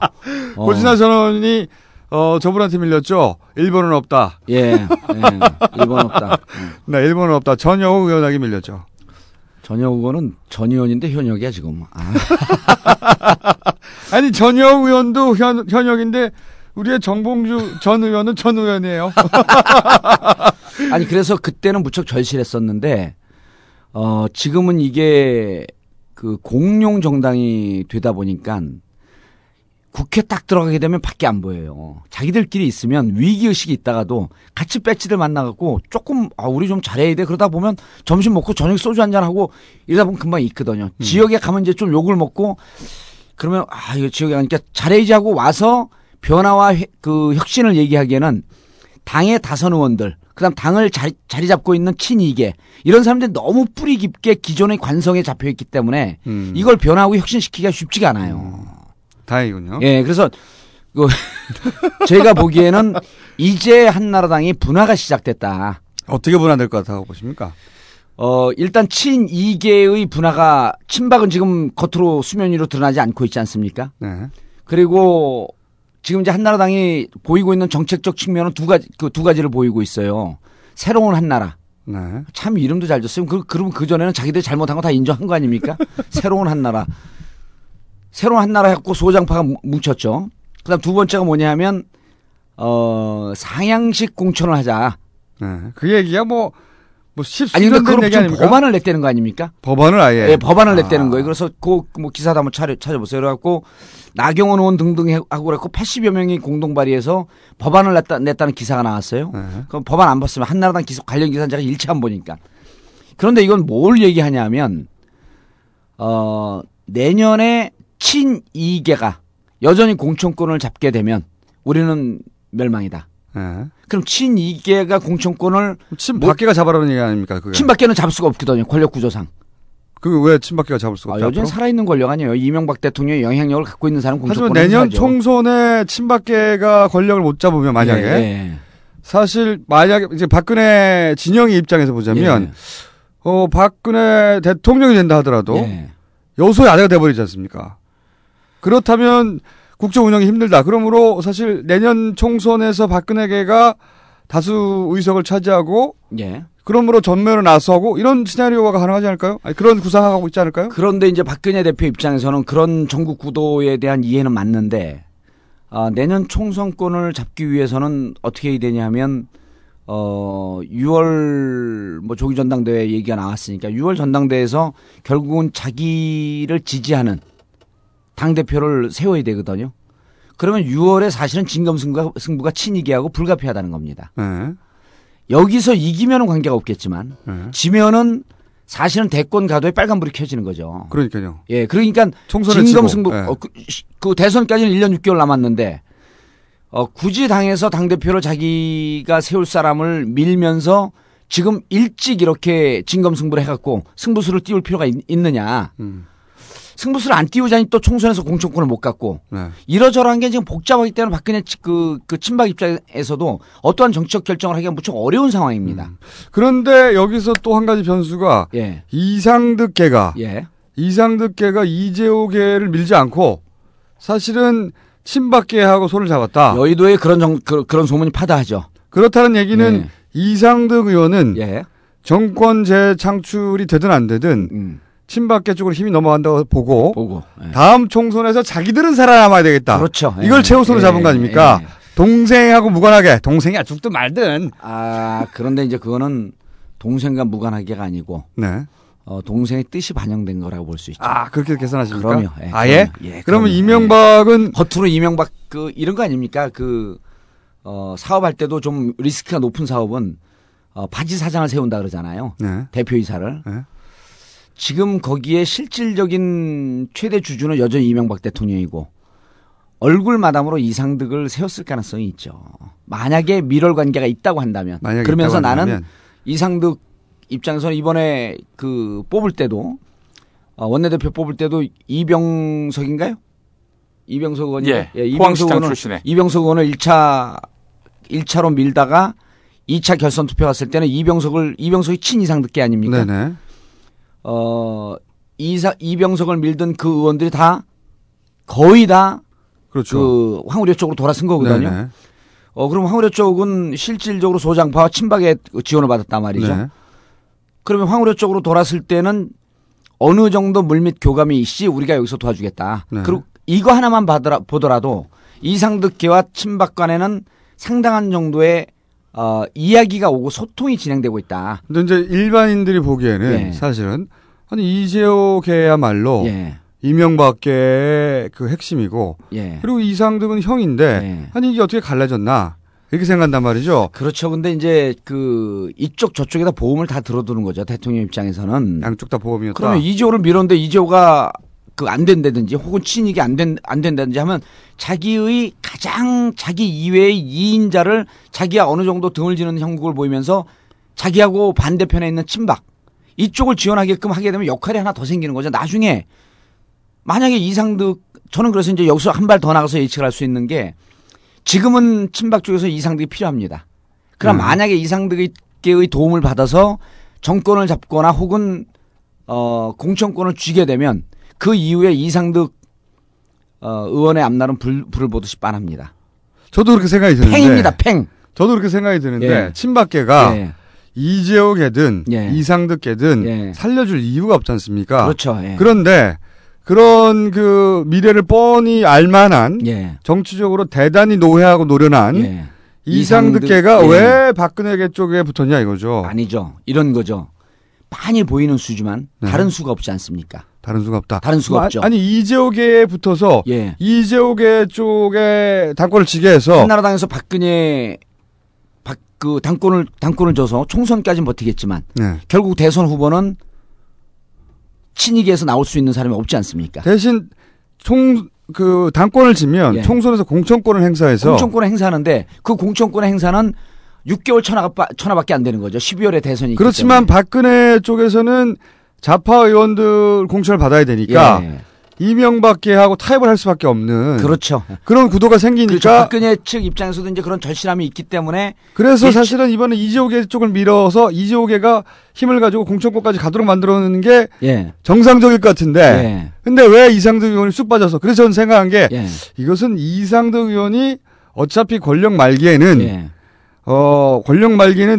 고진아 전 의원이 저분한테 밀렸죠. 1번은 없다. 예, 1번 없다. 네, 1번은 없다. 전영욱 의원에게 밀렸죠. 전영욱 의원은 전 의원인데 현역이야 지금. 아니 전영욱 의원도 현역인데 우리의 정봉주 전 의원은 전 의원이에요. 아니 그래서 그때는 무척 절실했었는데 지금은 이게 그 공룡 정당이 되다 보니까 국회 딱 들어가게 되면 밖에 안 보여요. 자기들끼리 있으면 위기의식이 있다가도 같이 배치들 만나갖고 조금 우리 좀 잘해야 돼. 그러다 보면 점심 먹고 저녁 소주 한잔하고 이러다 보면 금방 있거든요. 지역에 가면 이제 좀 욕을 먹고 그러면 이거 지역에 가니까 잘해야지 하고 와서 변화와 그 혁신을 얘기하기에는 당의 다선 의원들 그다음 당을 자리 잡고 있는 친이계 이런 사람들이 너무 뿌리 깊게 기존의 관성에 잡혀있기 때문에 이걸 변화하고 혁신시키기가 쉽지가 않아요. 다행이군요. 예, 그래서 제가 보기에는 이제 한나라당이 분화가 시작됐다. 어떻게 분화될 것 같다고 보십니까? 일단 친이계의 분화가 친박은 지금 겉으로 수면 위로 드러나지 않고 있지 않습니까? 네. 그리고 지금 이제 한나라당이 보이고 있는 정책적 측면은 두 가지를 보이고 있어요. 새로운 한나라. 네. 참 이름도 잘 졌어요. 그럼 그전에는 자기들이 잘못한 거 다 인정한 거 아닙니까? 새로운 한나라. 새로운 한나라 해갖고 소장파가 뭉쳤죠. 그 다음 두 번째가 뭐냐면, 상향식 공천을 하자. 네. 그 얘기가 아니, 근데 그럼 지금 법안을 냈다는 거 아닙니까? 법안을 아예? 네, 법안을 냈다는 거예요. 그래서 기사도 한번 찾아보세요. 그래갖고, 나경원 의원 등등 하고 그랬고, 80여 명이 공동 발의해서 법안을 냈다는 기사가 나왔어요. 네. 그럼 법안 안 봤으면 한나라당 관련 기사는 제가 일체 안 보니까. 그런데 이건 뭘 얘기하냐면, 내년에 친이계가 여전히 공천권을 잡게 되면 우리는 멸망이다. 네. 그럼 친이계가 공천권을 친박계가 잡아라는 얘기 아닙니까? 그게. 친박계는 잡을 수가 없거든요. 권력 구조상. 그게 왜 친박계가 잡을 수가 없죠? 여전히 살아있는 권력 아니에요. 이명박 대통령의 영향력을 갖고 있는 사람 공천권을 하지만 내년 행사하죠. 총선에 친박계가 권력을 못 잡으면 만약에 사실 만약에 이제 박근혜 진영의 입장에서 보자면 박근혜 대통령이 된다 하더라도 여소야대가 돼버리지 않습니까? 그렇다면 국정 운영이 힘들다. 그러므로 사실 내년 총선에서 박근혜계가 다수 의석을 차지하고 그러므로 전면으로 나서고 이런 시나리오가 가능하지 않을까요? 아니, 그런 구상하고 있지 않을까요? 그런데 이제 박근혜 대표 입장에서는 그런 전국 구도에 대한 이해는 맞는데 내년 총선권을 잡기 위해서는 어떻게 해야 되냐면 6월 조기 전당대회 얘기가 나왔으니까 6월 전당대회에서 결국은 자기를 지지하는 당대표를 세워야 되거든요. 그러면 6월에 사실은 진검승부가 친이계하고 불가피하다는 겁니다. 여기서 이기면은 관계가 없겠지만 지면은 사실은 대권 가도에 빨간불이 켜지는 거죠. 그러니까요. 예, 그러니까 진검승부 그 대선까지는 1년 6개월 남았는데 굳이 당에서 당대표를 자기가 세울 사람을 밀면서 지금 일찍 이렇게 진검승부를 해갖고 승부수를 띄울 필요가 있느냐. 승부수를 안 띄우자니 또 총선에서 공천권을 못 갖고 이러저러한 게 지금 복잡하기 때문에 박근혜 그 친박 입장에서도 어떠한 정치적 결정을 하기가 무척 어려운 상황입니다. 그런데 여기서 또 한 가지 변수가 이상득계가 이재호계를 밀지 않고 사실은 친박계하고 손을 잡았다. 여의도에 그런 소문이 파다하죠. 그렇다는 얘기는 이상득 의원은 정권 재창출이 되든 안 되든 친박계 쪽으로 힘이 넘어간다고 보고 다음 총선에서 자기들은 살아남아야 되겠다. 그렇죠. 이걸 최우선으로 잡은 거 아닙니까? 동생하고 무관하게 동생이 죽든 말든. 그런데 이제 그거는 동생과 무관하게가 아니고 동생의 뜻이 반영된 거라고 볼 수 있죠. 그렇게 계산하십니까? 그럼요. 아예? 그러면 이명박은 겉으로 이명박 이런 거 아닙니까? 사업할 때도 좀 리스크가 높은 사업은 바지 사장을 세운다 그러잖아요. 대표이사를. 지금 거기에 실질적인 최대 주주는 여전히 이명박 대통령이고 얼굴 마담으로 이상득을 세웠을 가능성이 있죠. 만약에 밀월 관계가 있다고 한다면. 그러면서 나는 이상득 입장에서는 이번에 그 뽑을 때도 원내대표 뽑을 때도 이병석인가요? 이병석 의원이 이병석 의원을 1차로 밀다가 2차 결선 투표 갔을 때는 이병석이 친이상득계 아닙니까? 네네. 이병석을 밀던 그 의원들이 다 거의 다 그렇죠. 그 황우려 쪽으로 돌아선 거거든요. 네네. 그럼 황우려 쪽은 실질적으로 소장파와 친박의 지원을 받았단 말이죠. 네. 그러면 황우려 쪽으로 돌았을 때는 어느 정도 물밑 교감이 있이 우리가 여기서 도와주겠다. 네. 그리고 이거 하나만 보더라도 이상득계와 친박 간에는 상당한 정도의 이야기가 오고 소통이 진행되고 있다. 근데 이제 일반인들이 보기에는 사실은 아니 이재호계야말로 이명박계의 그 핵심이고 그리고 이상득은 형인데 아니 이게 어떻게 갈라졌나 이렇게 생각한단 말이죠. 그렇죠. 근데 이제 그 이쪽 저쪽에다 보험을 다 들어두는 거죠. 대통령 입장에서는. 양쪽 다 보험이었다. 그러면 이재호를 밀었는데 이재호가 그 안 된다든지 혹은 친이익이 안 된다든지 하면 자기의 가장 자기 이외의 2인자를 자기가 어느 정도 등을 지는 형국을 보이면서 자기하고 반대편에 있는 친박 이쪽을 지원하게끔 하게 되면 역할이 하나 더 생기는 거죠. 나중에 만약에 이상득 저는 그래서 이제 여기서 한 발 더 나가서 예측을 할 수 있는 게 지금은 친박 쪽에서 이상득이 필요합니다. 그럼 만약에 이상득의 도움을 받아서 정권을 잡거나 혹은 공천권을 쥐게 되면 그 이후에 이상득 의원의 앞날은 불을 보듯이 빤합니다. 저도 그렇게 생각이 드는데. 팽입니다. 팽. 저도 그렇게 생각이 드는데 친박계가 이재호계든 이상득계든 살려줄 이유가 없지 않습니까? 그렇죠. 그런데 그런 그 미래를 뻔히 알만한 정치적으로 대단히 노회하고 노련한 이상득계가 왜 박근혜계 쪽에 붙었냐 이거죠. 아니죠. 이런 거죠. 많이 보이는 수지만 다른 수가 없지 않습니까? 다른 수가 없다. 다른 수가 없죠. 아니 이재호계에 붙어서 이재호계 쪽에 당권을 지게 해서 한나라당에서 박근혜 그 당권을 줘서 총선까지는 버티겠지만 결국 대선 후보는 친이계에서 나올 수 있는 사람이 없지 않습니까? 대신 그 당권을 지면 총선에서 공천권을 행사해서 공천권을 행사하는데 그 공천권의 행사는 6개월 천하밖에 안 되는 거죠. 12월에 대선이 그렇지만 박근혜 쪽에서는 좌파 의원들 공천을 받아야 되니까 이명박계하고 타협을 할 수밖에 없는 그렇죠. 그런 구도가 생기니까 그렇죠. 박근혜 측 입장에서도 이제 그런 절실함이 있기 때문에 그래서 사실은 이번에 이재호계 쪽을 밀어서 이재호계가 힘을 가지고 공천권까지 가도록 만들어놓는 게 정상적일 것 같은데 근데 왜 이상득 의원이 쑥 빠져서 그래서 저는 생각한 게 이것은 이상득 의원이 어차피 권력 말기에는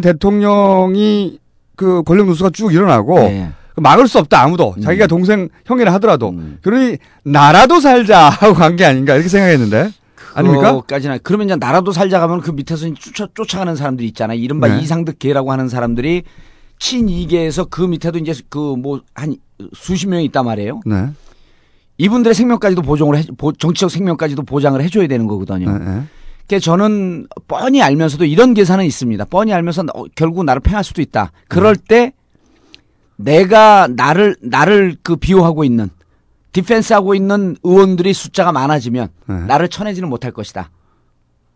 대통령이 그 권력 누수가 쭉 일어나고 막을 수 없다 아무도 자기가 동생 형이라 하더라도 그러니 나라도 살자 하고 간 게 아닌가 이렇게 생각했는데 아닙니까? 그러면 이제 나라도 살자 가면 그 밑에서 쫓아가는 사람들이 있잖아요. 이른바 이상득계라고 하는 사람들이 친이계에서 그 밑에도 이제 그 뭐 한 수십 명이 있단 말이에요. 이분들의 생명까지도 정치적 생명까지도 보장을 해줘야 되는 거거든요. 그러니까 저는 뻔히 알면서도 이런 계산은 있습니다. 뻔히 알면서 결국 나를 팽할 수도 있다. 그럴 때 내가 나를 그 비호하고 있는 디펜스하고 있는 의원들이 숫자가 많아지면 나를 쳐내지는 못할 것이다.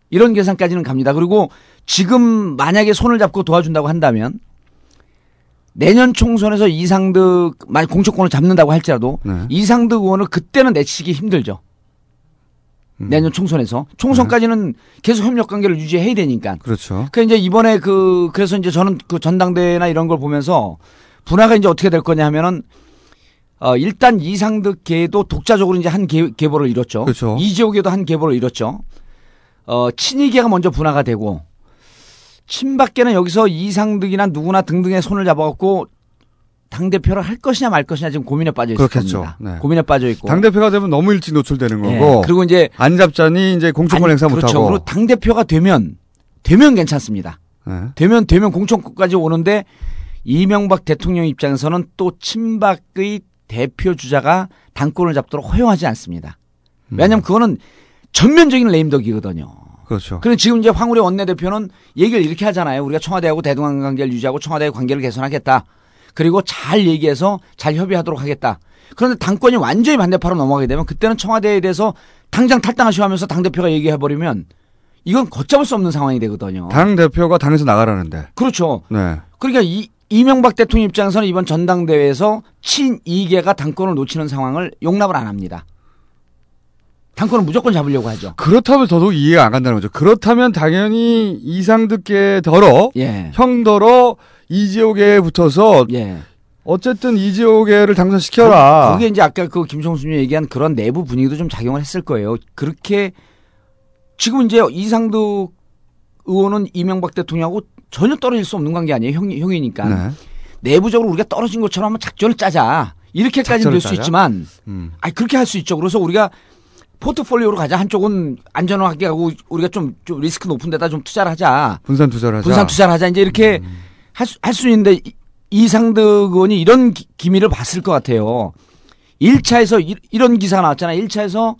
이런 계산까지는 갑니다. 그리고 지금 만약에 손을 잡고 도와준다고 한다면 내년 총선에서 이상득 만약 공천권을 잡는다고 할지라도 이상득 의원을 그때는 내치기 힘들죠. 내년 총선에서 총선까지는 계속 협력 관계를 유지해야 되니까. 그렇죠. 그 이제 이번에 그래서 이제 저는 그 전당대회나 이런 걸 보면서 분화가 이제 어떻게 될 거냐 하면은 일단 이상득계도 독자적으로 이제 한 계보를 이뤘죠. 그렇죠. 이재호계도 한 계보를 이뤘죠. 친이계가 먼저 분화가 되고 친박계는 여기서 이상득이나 누구나 등등의 손을 잡아갖고 당대표를 할 것이냐 말 것이냐 지금 고민에 빠져 있을 겁니다. 고민에 빠져 있고. 당대표가 되면 너무 일찍 노출되는 거고. 그리고 이제 안 잡자니 이제 공천권 행사 그렇죠. 못하고. 그리고 당대표가 되면 괜찮습니다. 되면 공천권까지 오는데 이명박 대통령 입장에서는 또 친박의 대표 주자가 당권을 잡도록 허용하지 않습니다. 왜냐하면 그거는 전면적인 레임덕이거든요. 그렇죠. 그런데 지금 이제 황우려 원내대표는 얘기를 이렇게 하잖아요. 우리가 청와대하고 대등한 관계를 유지하고 청와대의 관계를 개선하겠다. 그리고 잘 얘기해서 잘 협의하도록 하겠다. 그런데 당권이 완전히 반대파로 넘어가게 되면 그때는 청와대에 대해서 당장 탈당하시오 하면서 당대표가 얘기해버리면 이건 걷잡을 수 없는 상황이 되거든요. 당대표가 당에서 나가라는데. 그렇죠. 네. 그러니까 이명박 대통령 입장에서는 이번 전당대회에서 친이계가 당권을 놓치는 상황을 용납을 안 합니다. 당권을 무조건 잡으려고 하죠. 그렇다면 더더욱 이해가 안 간다는 거죠. 그렇다면 당연히 이상득계더러 예. 형더러 이재호계에 붙어서 예. 어쨌든 이재호계를 당선시켜라. 그게 이제 아까 그 김성수님 얘기한 그런 내부 분위기도 좀 작용을 했을 거예요. 그렇게 지금 이제 이상득 의원은 이명박 대통령하고 전혀 떨어질 수 없는 관계 아니에요. 형이니까. 네. 내부적으로 우리가 떨어진 것처럼 한번 작전을 짜자. 이렇게까지는 될 수 있지만 그렇게 할 수 있죠. 그래서 우리가 포트폴리오로 가자. 한쪽은 안전하게 하고 우리가 좀 리스크 높은 데다 좀 투자를 하자. 분산 투자를 하자. 이제 이렇게 할 수 있는데 이상득 의원이 이런 기미를 봤을 것 같아요. 1차에서 이런 기사가 나왔잖아요. 1차에서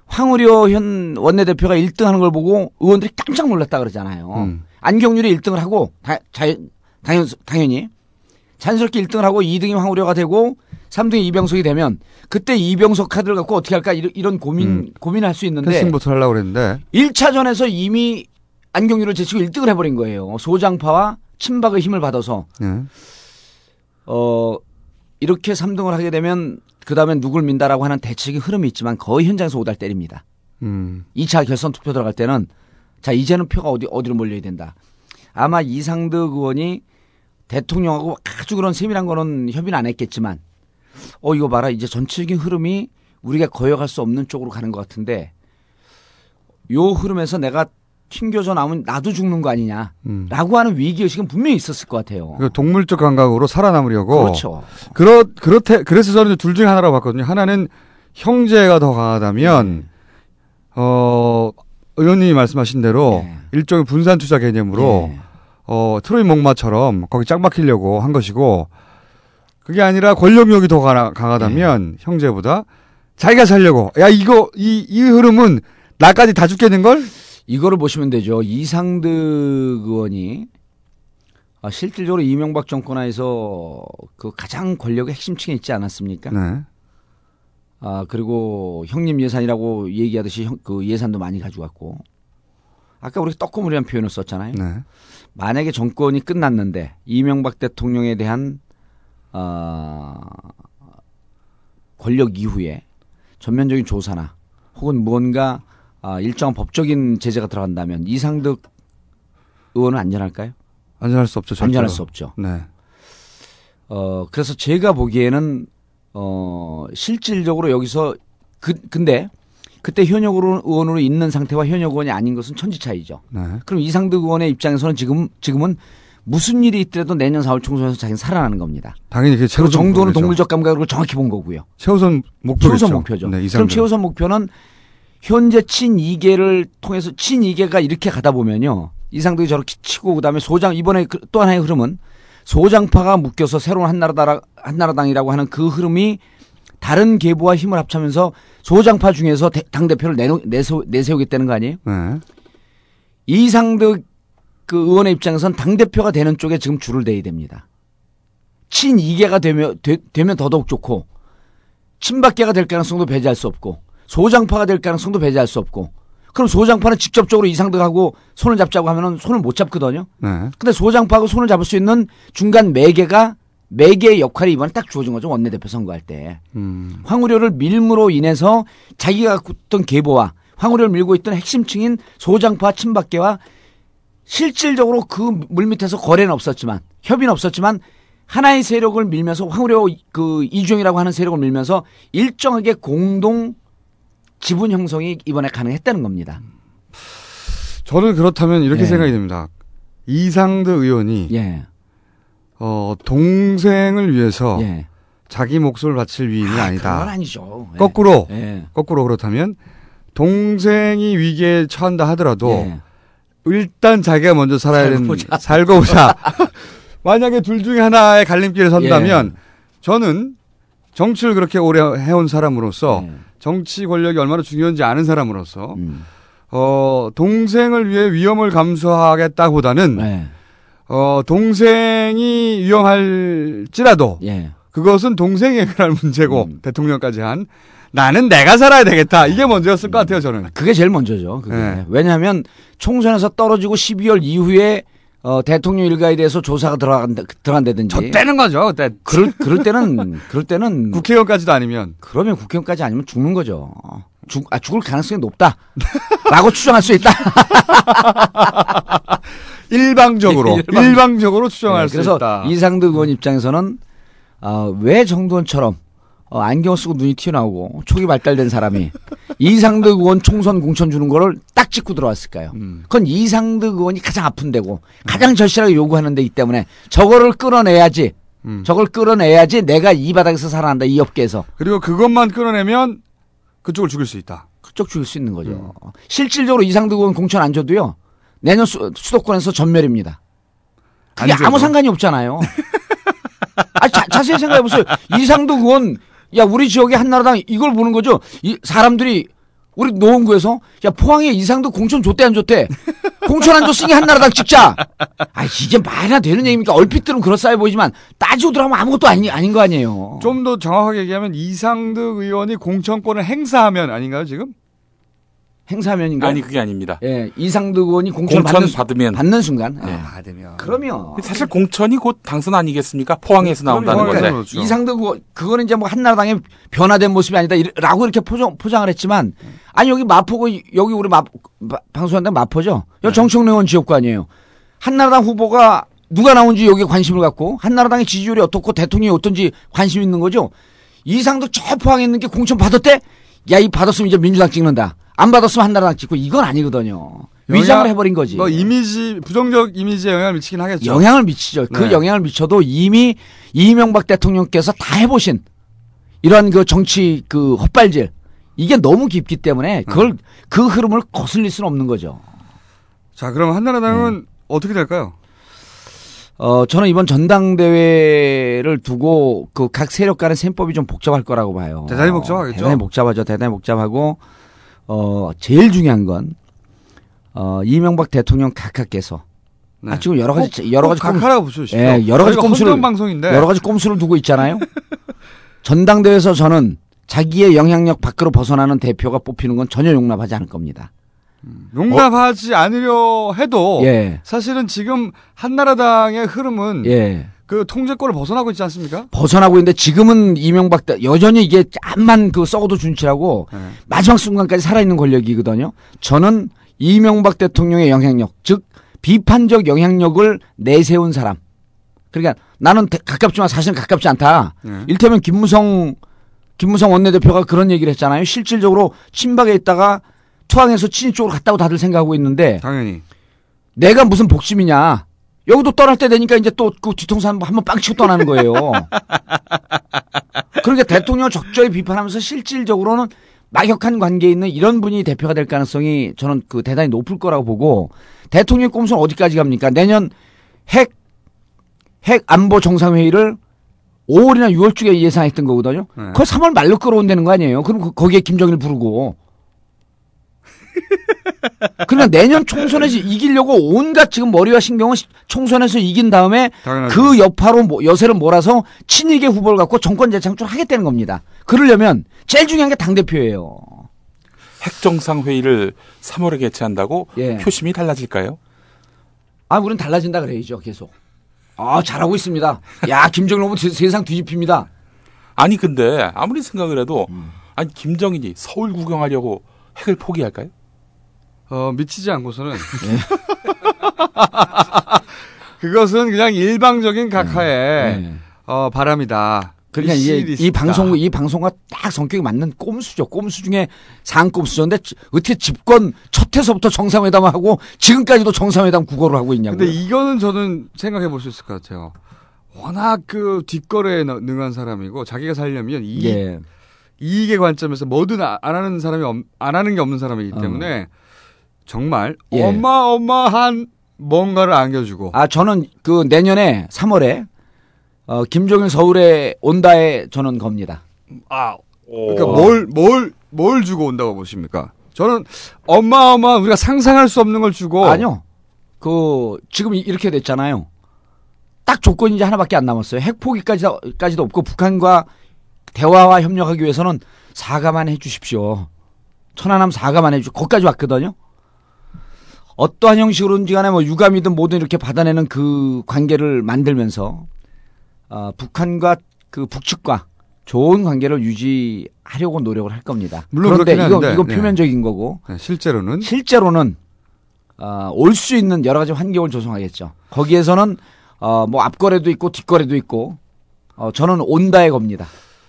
황우려 현 원내대표가 1등 하는 걸 보고 의원들이 깜짝 놀랐다 그러잖아요. 안경률이 1등을 하고 당연히 자연스럽게 1등을 하고 2등이 황우려가 되고 3등이 이병석이 되면 그때 이병석 카드를 갖고 어떻게 할까 이런 고민할 수 있는데 패싱부터 하려고 그랬는데 1차전에서 이미 안경률을 제치고 1등을 해버린 거예요. 소장파와 친박의 힘을 받아서 이렇게 3등을 하게 되면 그 다음에 누굴 민다라고 하는 대책의 흐름이 있지만 거의 현장에서 오달 때립니다. 2차 결선 투표 들어갈 때는 자 이제는 표가 어디로 몰려야 된다. 아마 이상득 의원이 대통령하고 아주 그런 세밀한 거는 협의는 안 했겠지만 이거 봐라 이제 전체적인 흐름이 우리가 거역할 수 없는 쪽으로 가는 것 같은데 요 흐름에서 내가 튕겨져 나오면 나도 죽는 거 아니냐라고 하는 위기의식은 분명히 있었을 것 같아요. 동물적 감각으로 살아남으려고. 그렇죠. 그래서 저는 둘 중에 하나라고 봤거든요. 하나는 형제가 더 강하다면 의원님이 말씀하신 대로 일종의 분산 투자 개념으로 트로이 목마처럼 거기 짝 막히려고 한 것이고 그게 아니라 권력욕이 더 강하다면 형제보다 자기가 살려고 이 흐름은 나까지 다 죽겠는걸? 이거를 보시면 되죠. 이상득 의원이 실질적으로 이명박 정권 하에서 그 가장 권력의 핵심층에 있지 않았습니까? 네. 그리고 형님 예산이라고 얘기하듯이 그 예산도 많이 가져갔고 아까 우리가 떡고물이라는 표현을 썼잖아요. 네. 만약에 정권이 끝났는데 이명박 대통령에 대한 권력 이후에 전면적인 조사나 혹은 무언가 일정한 법적인 제재가 들어간다면 이상득 의원은 안전할까요? 안전할 수 없죠. 절대로. 안전할 수 없죠. 네. 그래서 제가 보기에는 실질적으로 여기서 근데 그때 현역 의원으로 있는 상태와 현역 의원이 아닌 것은 천지 차이죠. 네. 그럼 이상득 의원의 입장에서는 지금은 무슨 일이 있더라도 내년 4월 총선에서 자기는 살아나는 겁니다. 당연히 그게 그 정도는 동물적 감각으로 정확히 본 거고요. 최우선 목표죠. 네, 그럼 최우선 목표는 현재 친이계를 통해서 친이계가 이렇게 가다 보면요. 이상득이 저렇게 치고 그다음에 이번에 또 하나의 흐름은 소장파가 묶여서 새로운 한나라당이라고 하는 그 흐름이 다른 계보와 힘을 합치면서 소장파 중에서 당대표를 내세우겠다는 거 아니에요? 네. 이상득 그 의원의 입장에서는 당대표가 되는 쪽에 지금 줄을 대야 됩니다. 친이계가 되면 더더욱 좋고 친박계가 될 가능성도 배제할 수 없고 소장파가 될 가능성도 배제할 수 없고 그럼 소장파는 직접적으로 이상득하고 손을 잡자고 하면은 손을 못 잡거든요. 네. 근데 소장파하고 손을 잡을 수 있는 중간 매개의 역할이 이번에 딱 주어진 거죠. 원내대표 선거할 때. 황우려를 밀므로 인해서 자기가 갖고 있던 계보와 황우려를 밀고 있던 핵심층인 소장파 친박계와 실질적으로 그 물밑에서 거래는 없었지만 협의는 없었지만 하나의 세력을 밀면서 황우려 그 이주영이라고 하는 세력을 밀면서 일정하게 공동 지분 형성이 이번에 가능했다는 겁니다. 저는 그렇다면 이렇게 생각이 됩니다. 이상득 의원이 동생을 위해서 자기 몫을 바칠 위인이 아니다. 그건 아니죠. 거꾸로 그렇다면 동생이 위기에 처한다 하더라도 일단 자기가 먼저 살고 보자. 만약에 둘 중에 하나의 갈림길에 선다면 저는 정치를 그렇게 오래 해온 사람으로서 정치 권력이 얼마나 중요한지 아는 사람으로서 동생을 위해 위험을 감수하겠다보다는 동생이 위험할지라도 그것은 동생이 해결할 문제고 대통령까지 한 나는 내가 살아야 되겠다. 이게 먼저였을 것 같아요, 저는. 그게 제일 먼저죠. 그게. 네. 왜냐하면 총선에서 떨어지고 12월 이후에 대통령 일가에 대해서 조사가 들어간다든지. 젖대는 거죠. 그때. 그럴 때는 국회의원까지도 아니면. 그러면 국회의원까지 아니면 죽는 거죠. 죽을 가능성이 높다. 라고 추정할 수 있다. 일방적으로 추정할 수 있다. 그래서 이상득 의원 입장에서는 왜 정두원처럼 안경 쓰고 눈이 튀어나오고 촉이 발달된 사람이 이상득 의원 총선 공천 주는 거를 딱 짚고 들어왔을까요? 그건 이상득 의원이 가장 아픈 데고 가장 절실하게 요구하는 데이기 때문에 저거를 끌어내야지 내가 이 바닥에서 살아난다, 이 업계에서. 그리고 그것만 끌어내면 그쪽을 죽일 수 있다. 그쪽 죽일 수 있는 거죠. 실질적으로 이상득 의원 공천 안 줘도요, 내년 수도권에서 전멸입니다. 그게 아무 상관이 없잖아요. 자세히 생각해보세요. 이상득 의원, 야, 우리 지역의 한나라당 이걸 보는 거죠. 사람들이 우리 노원구에서 야, 포항에 이상득 공천 줬대 안 줬대? 공천 안 줬으니 한나라당 찍자. 이게 말이나 되는 얘기입니까? 얼핏 들으면 그럴싸해 보이지만 따지고 들어가면 아무것도 아닌 거 아니에요. 좀 더 정확하게 얘기하면 이상득 의원이 공천권을 행사하면 아닌가요, 지금? 행사면인가요? 아니, 그게 아닙니다. 예, 이상득 의원이 공천 받는 순간. 네. 받으면. 그러면. 사실 공천이 곧 당선 아니겠습니까? 포항에서 나온다는 건데. 그렇죠. 이상득 의원, 그거는 이제 뭐 한나라당의 변화된 모습이 아니다, 라고 이렇게 포장을 했지만, 아니, 여기 마포고, 여기 우리 방송한다 마포죠? 여기 정청래 의원 지역구 아니에요. 한나라당 후보가 누가 나온지 여기에 관심을 갖고, 한나라당의 지지율이 어떻고 대통령이 어떤지 관심 있는 거죠? 이상득 저 포항에 있는 게 공천 받았대? 야, 이 받았으면 이제 민주당 찍는다. 안 받았으면 한나라당 찍고, 이건 아니거든요. 위장을 해버린 거지. 부정적 이미지에 영향을 미치긴 하겠죠. 영향을 미치죠. 그 영향을 미쳐도 이미 이명박 대통령께서 다 해보신 이런 그 정치 그 헛발질, 이게 너무 깊기 때문에 그 흐름을 거슬릴 수는 없는 거죠. 자, 그럼 한나라당은 어떻게 될까요? 저는 이번 전당대회를 두고 그 각 세력 간의 셈법이 좀 복잡할 거라고 봐요. 대단히 복잡하겠죠. 대단히 복잡하죠. 대단히 복잡하고, 제일 중요한 건, 이명박 대통령 각하께서. 지금 여러 가지 각하라고 부르시죠. 예, 여러 가지 꼼수를 두고 있잖아요. 전당대회에서 저는 자기의 영향력 밖으로 벗어나는 대표가 뽑히는 건 전혀 용납하지 않을 겁니다. 용납하지 않으려 해도 사실은 지금 한나라당의 흐름은 그 통제권을 벗어나고 있지 않습니까? 벗어나고 있는데 지금은 이명박 여전히 이게 암만 그 썩어도 준치라고 마지막 순간까지 살아있는 권력이거든요. 저는 이명박 대통령의 영향력, 즉 비판적 영향력을 내세운 사람. 그러니까 나는 가깝지만 사실은 가깝지 않다. 일테면 김무성 원내대표가 그런 얘기를 했잖아요. 실질적으로 친박에 있다가 투항해서 친이 쪽으로 갔다고 다들 생각하고 있는데, 당연히 내가 무슨 복심이냐. 여기도 떠날 때 되니까 이제 또 그 뒤통수 한번 빵 치고 떠나는 거예요. 그러니까 대통령을 적절히 비판하면서 실질적으로는 막역한 관계에 있는 이런 분이 대표가 될 가능성이 저는 그 대단히 높을 거라고 보고, 대통령 꼼수는 어디까지 갑니까? 내년 핵 안보 정상회의를 5월이나 6월 중에 예상했던 거거든요. 그걸 3월 말로 끌어온다는 거 아니에요? 그럼 거기에 김정일 부르고. 그러니까 내년 총선에서 이기려고 온갖 지금 머리와 신경을 총선에서 이긴 다음에 당연하죠. 그 여파로 여세를 몰아서 친이계 후보를 갖고 정권 재창출을 하겠다는 겁니다. 그러려면 제일 중요한 게 당대표예요. 핵정상회의를 3월에 개최한다고 표심이 달라질까요? 우린 달라진다 그래야죠, 계속. 잘하고 있습니다. 야, 김정일 후보 세상 뒤집힙니다. 아니, 근데 아무리 생각을 해도, 김정일이 서울 구경하려고 핵을 포기할까요? 미치지 않고서는. 그것은 그냥 일방적인 각하의 바람이다. 그러니까 이 방송과 딱 성격이 맞는 꼼수죠. 꼼수 중에 상꼼수죠. 근데 어떻게 집권 첫 해서부터 정상회담을 하고 지금까지도 정상회담 국어를 하고 있냐고요. 근데 이거는 저는 생각해 볼 수 있을 것 같아요. 워낙 그 뒷거래에 능한 사람이고, 자기가 살려면 이익의 관점에서 뭐든 안 하는 게 없는 사람이기 때문에 정말 어마어마한 뭔가를 안겨주고. 저는 그 내년에 3월에 김종일 서울에 온다에 저는 겁니다. 그러니까 뭘 주고 온다고 보십니까? 저는 어마어마한 우리가 상상할 수 없는 걸 주고. 아니요. 지금 이렇게 됐잖아요. 딱 조건이 이제 하나밖에 안 남았어요. 핵 포기까지도 없고 북한과 대화와 협력하기 위해서는 사과만 해주십시오. 천안함 사과만 해주십시오. 거기까지 왔거든요. 어떠한 형식으로든지 간에 뭐 유감이든 뭐든 이렇게 받아내는 그 관계를 만들면서 북한과 그 북측과 좋은 관계를 유지하려고 노력을 할 겁니다. 물론 그런데 이건 네. 표면적인 거고 네, 실제로는 올 수 있는 여러 가지 환경을 조성하겠죠. 거기에서는 뭐 앞거래도 있고 뒷거래도 있고 저는 온다의 겁니다.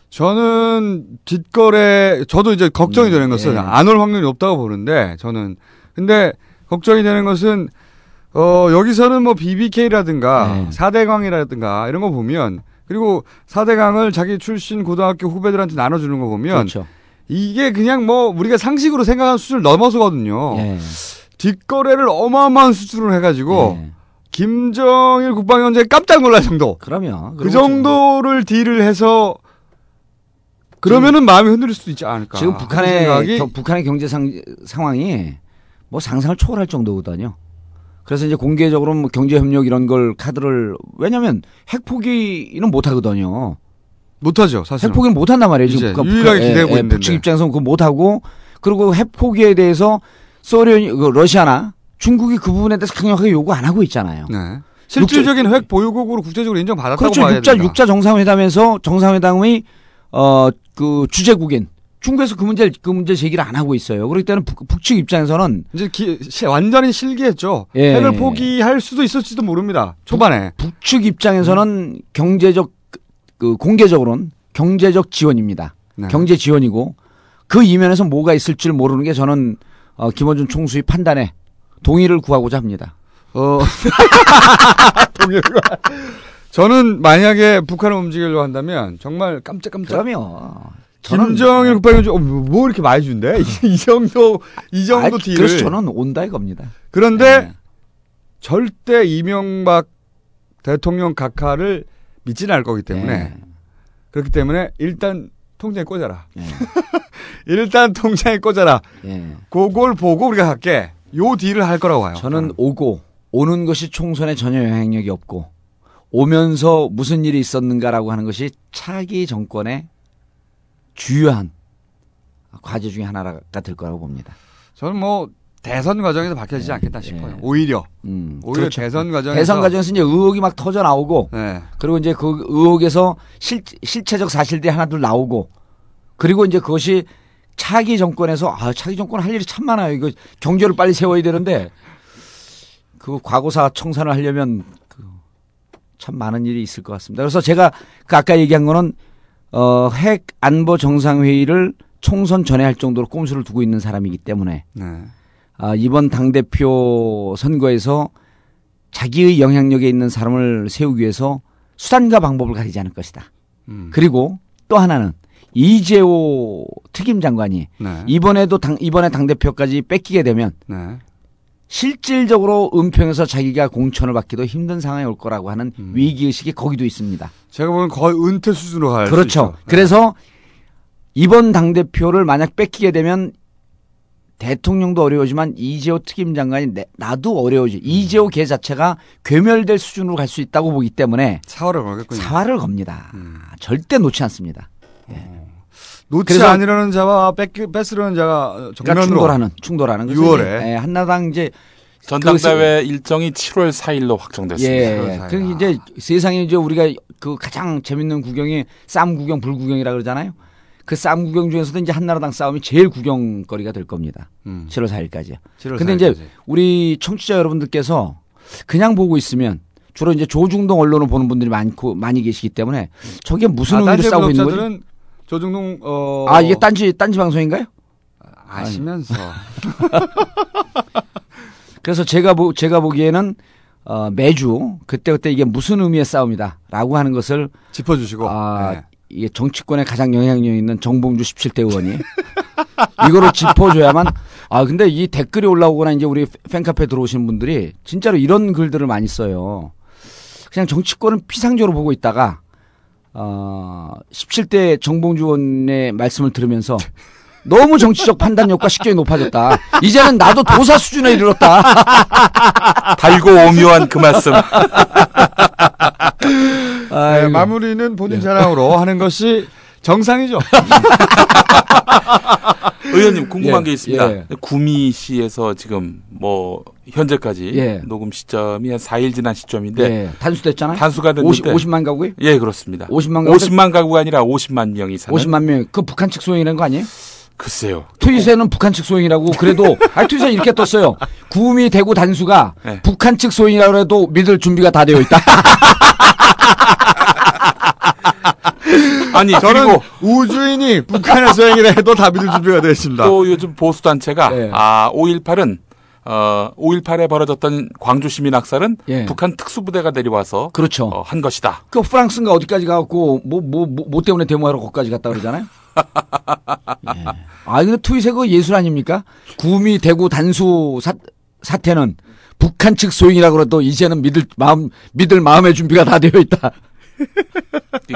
저는 저도 이제 걱정이 되는 것은 안 올 확률이 없다고 보는데 근데 걱정이 되는 것은 여기서는 뭐 BBK라든가 4대강이라든가 이런 거 보면 그리고 4대강을 자기 출신 고등학교 후배들한테 나눠주는 거 보면 그렇죠. 이게 그냥 뭐 우리가 상식으로 생각하는 수준을 넘어서거든요. 뒷거래를 어마어마한 수준으로 해가지고 김정일 국방위원장이 깜짝 놀랄 정도. 그러면 그 정도를 딜을 해서 그러면은 마음이 흔들릴 수도 있지 않을까. 지금 북한의 경제 상황이 뭐 상상을 초월할 정도거든요. 그래서 이제 공개적으로 뭐 경제 협력 이런 걸 카드를 왜냐면 핵 포기는 못 하거든요. 못 하죠, 사실. 핵 포기는 못 한단 말이에요. 지금 유일하게 기대고 있는데. 북측 입장에서는 그거 못 하고 그리고 핵 포기에 대해서 러시아나 중국이 그 부분에 대해서 강력하게 요구 안 하고 있잖아요. 네. 실질적인 핵 보유국으로 국제적으로 인정받았다고 그렇죠. 봐야 된다. 육자 정상회담의 그 주재국인 중국에서 그 문제 제기를 안 하고 있어요. 그렇기 때문에 북측 입장에서는 이제 완전히 실기했죠. 핵을 포기할 수도 있을지도 모릅니다. 초반에. 북측 입장에서는 공개적으로는 경제적 지원입니다. 네. 경제 지원이고 그 이면에서 뭐가 있을지를 모르는 게 저는 김어준 총수의 판단에 동의를 구하고자 합니다. 저는 만약에 북한을 움직이려고 한다면 정말 깜짝깜짝. 그러면 김정일 국방위원장 뭐 이렇게 많이 준대? 이 정도 딜을. 그래서 저는 온다의 겁니다. 그런데 절대 이명박 대통령 각하를 믿지는 않을 거기 때문에 그렇기 때문에 일단 통장에 꽂아라. 일단 통장에 꽂아라. 그걸 보고 우리가 할게. 요 딜을 할 거라고 봐요. 저는 오는 것이 총선에 전혀 영향력이 없고 오면서 무슨 일이 있었는가라고 하는 것이 차기 정권의 주요한 과제 중에 하나가 될 거라고 봅니다. 저는 뭐 대선 과정에서 밝혀지지 않겠다 싶어요. 오히려 그렇죠. 대선 과정에서 이제 의혹이 막 터져 나오고 그리고 이제 그 의혹에서 실체적 사실들이 하나둘 나오고 그리고 이제 그것이 차기 정권에서 차기 정권 할 일이 참 많아요. 이거 경제를 빨리 세워야 되는데 그 과거사 청산을 하려면 참 많은 일이 있을 것 같습니다. 그래서 제가 아까 얘기한 거는 핵 안보 정상회의를 총선 전에 할 정도로 꼼수를 두고 있는 사람이기 때문에 이번 당대표 선거에서 자기의 영향력에 있는 사람을 세우기 위해서 수단과 방법을 가리지 않을 것이다. 그리고 또 하나는 이재호 특임장관이 이번에 당대표까지 뺏기게 되면 실질적으로 은평에서 자기가 공천을 받기도 힘든 상황이 올 거라고 하는 위기의식이 거기도 있습니다. 제가 보면 거의 은퇴 수준으로 갈 수 있죠. 그렇죠. 그래서 이번 당대표를 만약 뺏기게 되면 대통령도 어려우지만 이재호 특임장관이 나도 어려우지. 이재호 개 자체가 괴멸될 수준으로 갈 수 있다고 보기 때문에 사활을 걸겠군요. 사활을 겁니다. 절대 놓지 않습니다. 놓지 않으려는 자와 뺏으려는 자가 정면으로 충돌하는 6월에 한나당 이제 전당대회 일정이 7월 4일로 확정됐습니다. 그 이제 세상에 이제 우리가 그 가장 재밌는 구경이 쌈 구경, 불 구경이라 그러잖아요. 그 쌈 구경 중에서도 이제 한나라당 싸움이 제일 구경거리가 될 겁니다. 7월 4일까지요. 근데 이제 우리 청취자 여러분들께서 그냥 보고 있으면 주로 이제 조중동 언론을 보는 분들이 많이 계시기 때문에 저게 무슨 의미로 싸우고 있는 거죠? 조중동 이게 딴지 방송인가요? 아시면서. 그래서 제가 보기에는 매주 그때 이게 무슨 의미의 싸움이다라고 하는 것을 짚어주시고 이게 정치권에 가장 영향력 있는 정봉주 17대 의원이 이거를 짚어줘야만. 근데 이 댓글이 올라오거나 이제 우리 팬카페 들어오시는 분들이 진짜로 이런 글들을 많이 써요. 그냥 정치권은 피상적으로 보고 있다가 17대 정봉주 의원의 말씀을 들으면서 너무 정치적 판단력과 식견이 높아졌다. 이제는 나도 도사 수준에 이르렀다. 달고 오묘한 그 말씀. 네, 마무리는 본인 자랑으로 하는 것이 정상이죠. 의원님 궁금한 게 있습니다. 구미시에서 지금 뭐 현재까지 녹음 시점이 한 4일 지난 시점인데 단수됐잖아요. 단수가 됐는데 50만 가구요? 예, 그렇습니다. 50만 가구가 아니라 50만 명이 사는. 50만 명. 그 북한 측 소행이라는 거 아니에요? 글쎄요. 트윗에는 북한 측 소행이라고 그래도 트윗에 이렇게 떴어요. 구미 대구 단수가 북한 측 소행이라고 해도 믿을 준비가 다 되어 있다. 아니, 저는 그리고 우주인이 북한의 소행이라 해도 다 믿을 준비가 되어 있습니다. 또 요즘 보수 단체가 5.18은 5.18에 벌어졌던 광주 시민 학살은 북한 특수부대가 내려와서 그렇죠. 한 것이다. 그 프랑스인가 어디까지 가고 뭐 때문에 데모하러 거기까지 갔다 그러잖아요. 아, 근데 트윗에 그 예술 아닙니까? 구미 대구 단수 사태는 북한 측 소행이라고 해도 이제는 믿을 마음의 준비가 다 되어 있다.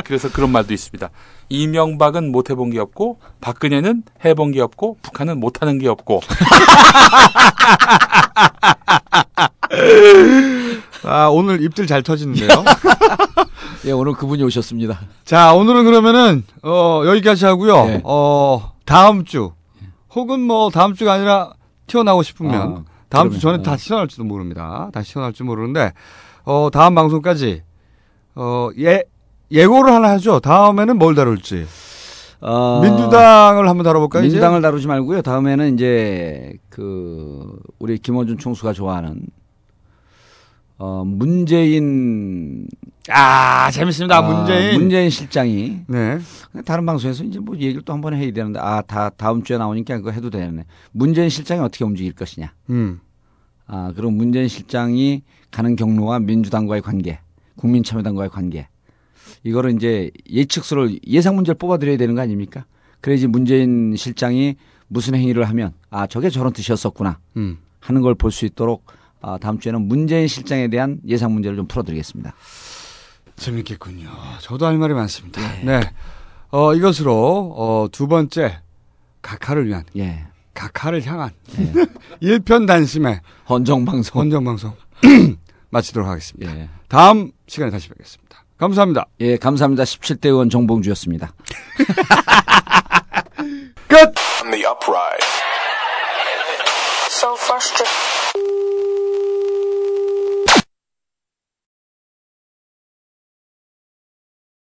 그래서 그런 말도 있습니다. 이명박은 못 해본 게 없고, 박근혜는 해본 게 없고, 북한은 못 하는 게 없고. 아, 오늘 입들 잘 터지는데요. 예, 오늘 그분이 오셨습니다. 자, 오늘은 그러면은 여기까지 하고요. 다음 주 혹은 뭐 다음 주가 아니라 튀어나오고 싶으면 다음 주 전에 다시 튀어나올지도 모릅니다. 다시 튀어나올지 모르는데 다음 방송까지 예고를 하나 하죠. 다음에는 뭘 다룰지. 민주당을 한번 다뤄볼까요? 민주당을 다루지 말고요. 다음에는 이제 우리 김어준 총수가 좋아하는 문재인. 재밌습니다. 문재인 실장이. 네. 다른 방송에서 이제 뭐 얘기를 또 한번 해야 되는데, 다음 주에 나오니까 그거 해도 되네. 문재인 실장이 어떻게 움직일 것이냐. 그럼 문재인 실장이 가는 경로와 민주당과의 관계, 국민참여당과의 관계. 이거를 이제 예상 문제를 뽑아드려야 되는 거 아닙니까? 그래야지 문재인 실장이 무슨 행위를 하면, 저게 저런 뜻이었었구나. 하는 걸 볼 수 있도록 다음 주에는 문재인 실장에 대한 예상 문제를 좀 풀어드리겠습니다. 재밌겠군요. 저도 할 말이 많습니다. 네. 이것으로 두 번째 각하를 위한, 각하를 향한 일편단심의 헌정방송 마치도록 하겠습니다. 다음 시간에 다시 뵙겠습니다. 감사합니다. 예, 감사합니다. 17대 의원 정봉주였습니다. 끝! On the uprise. So frustrated.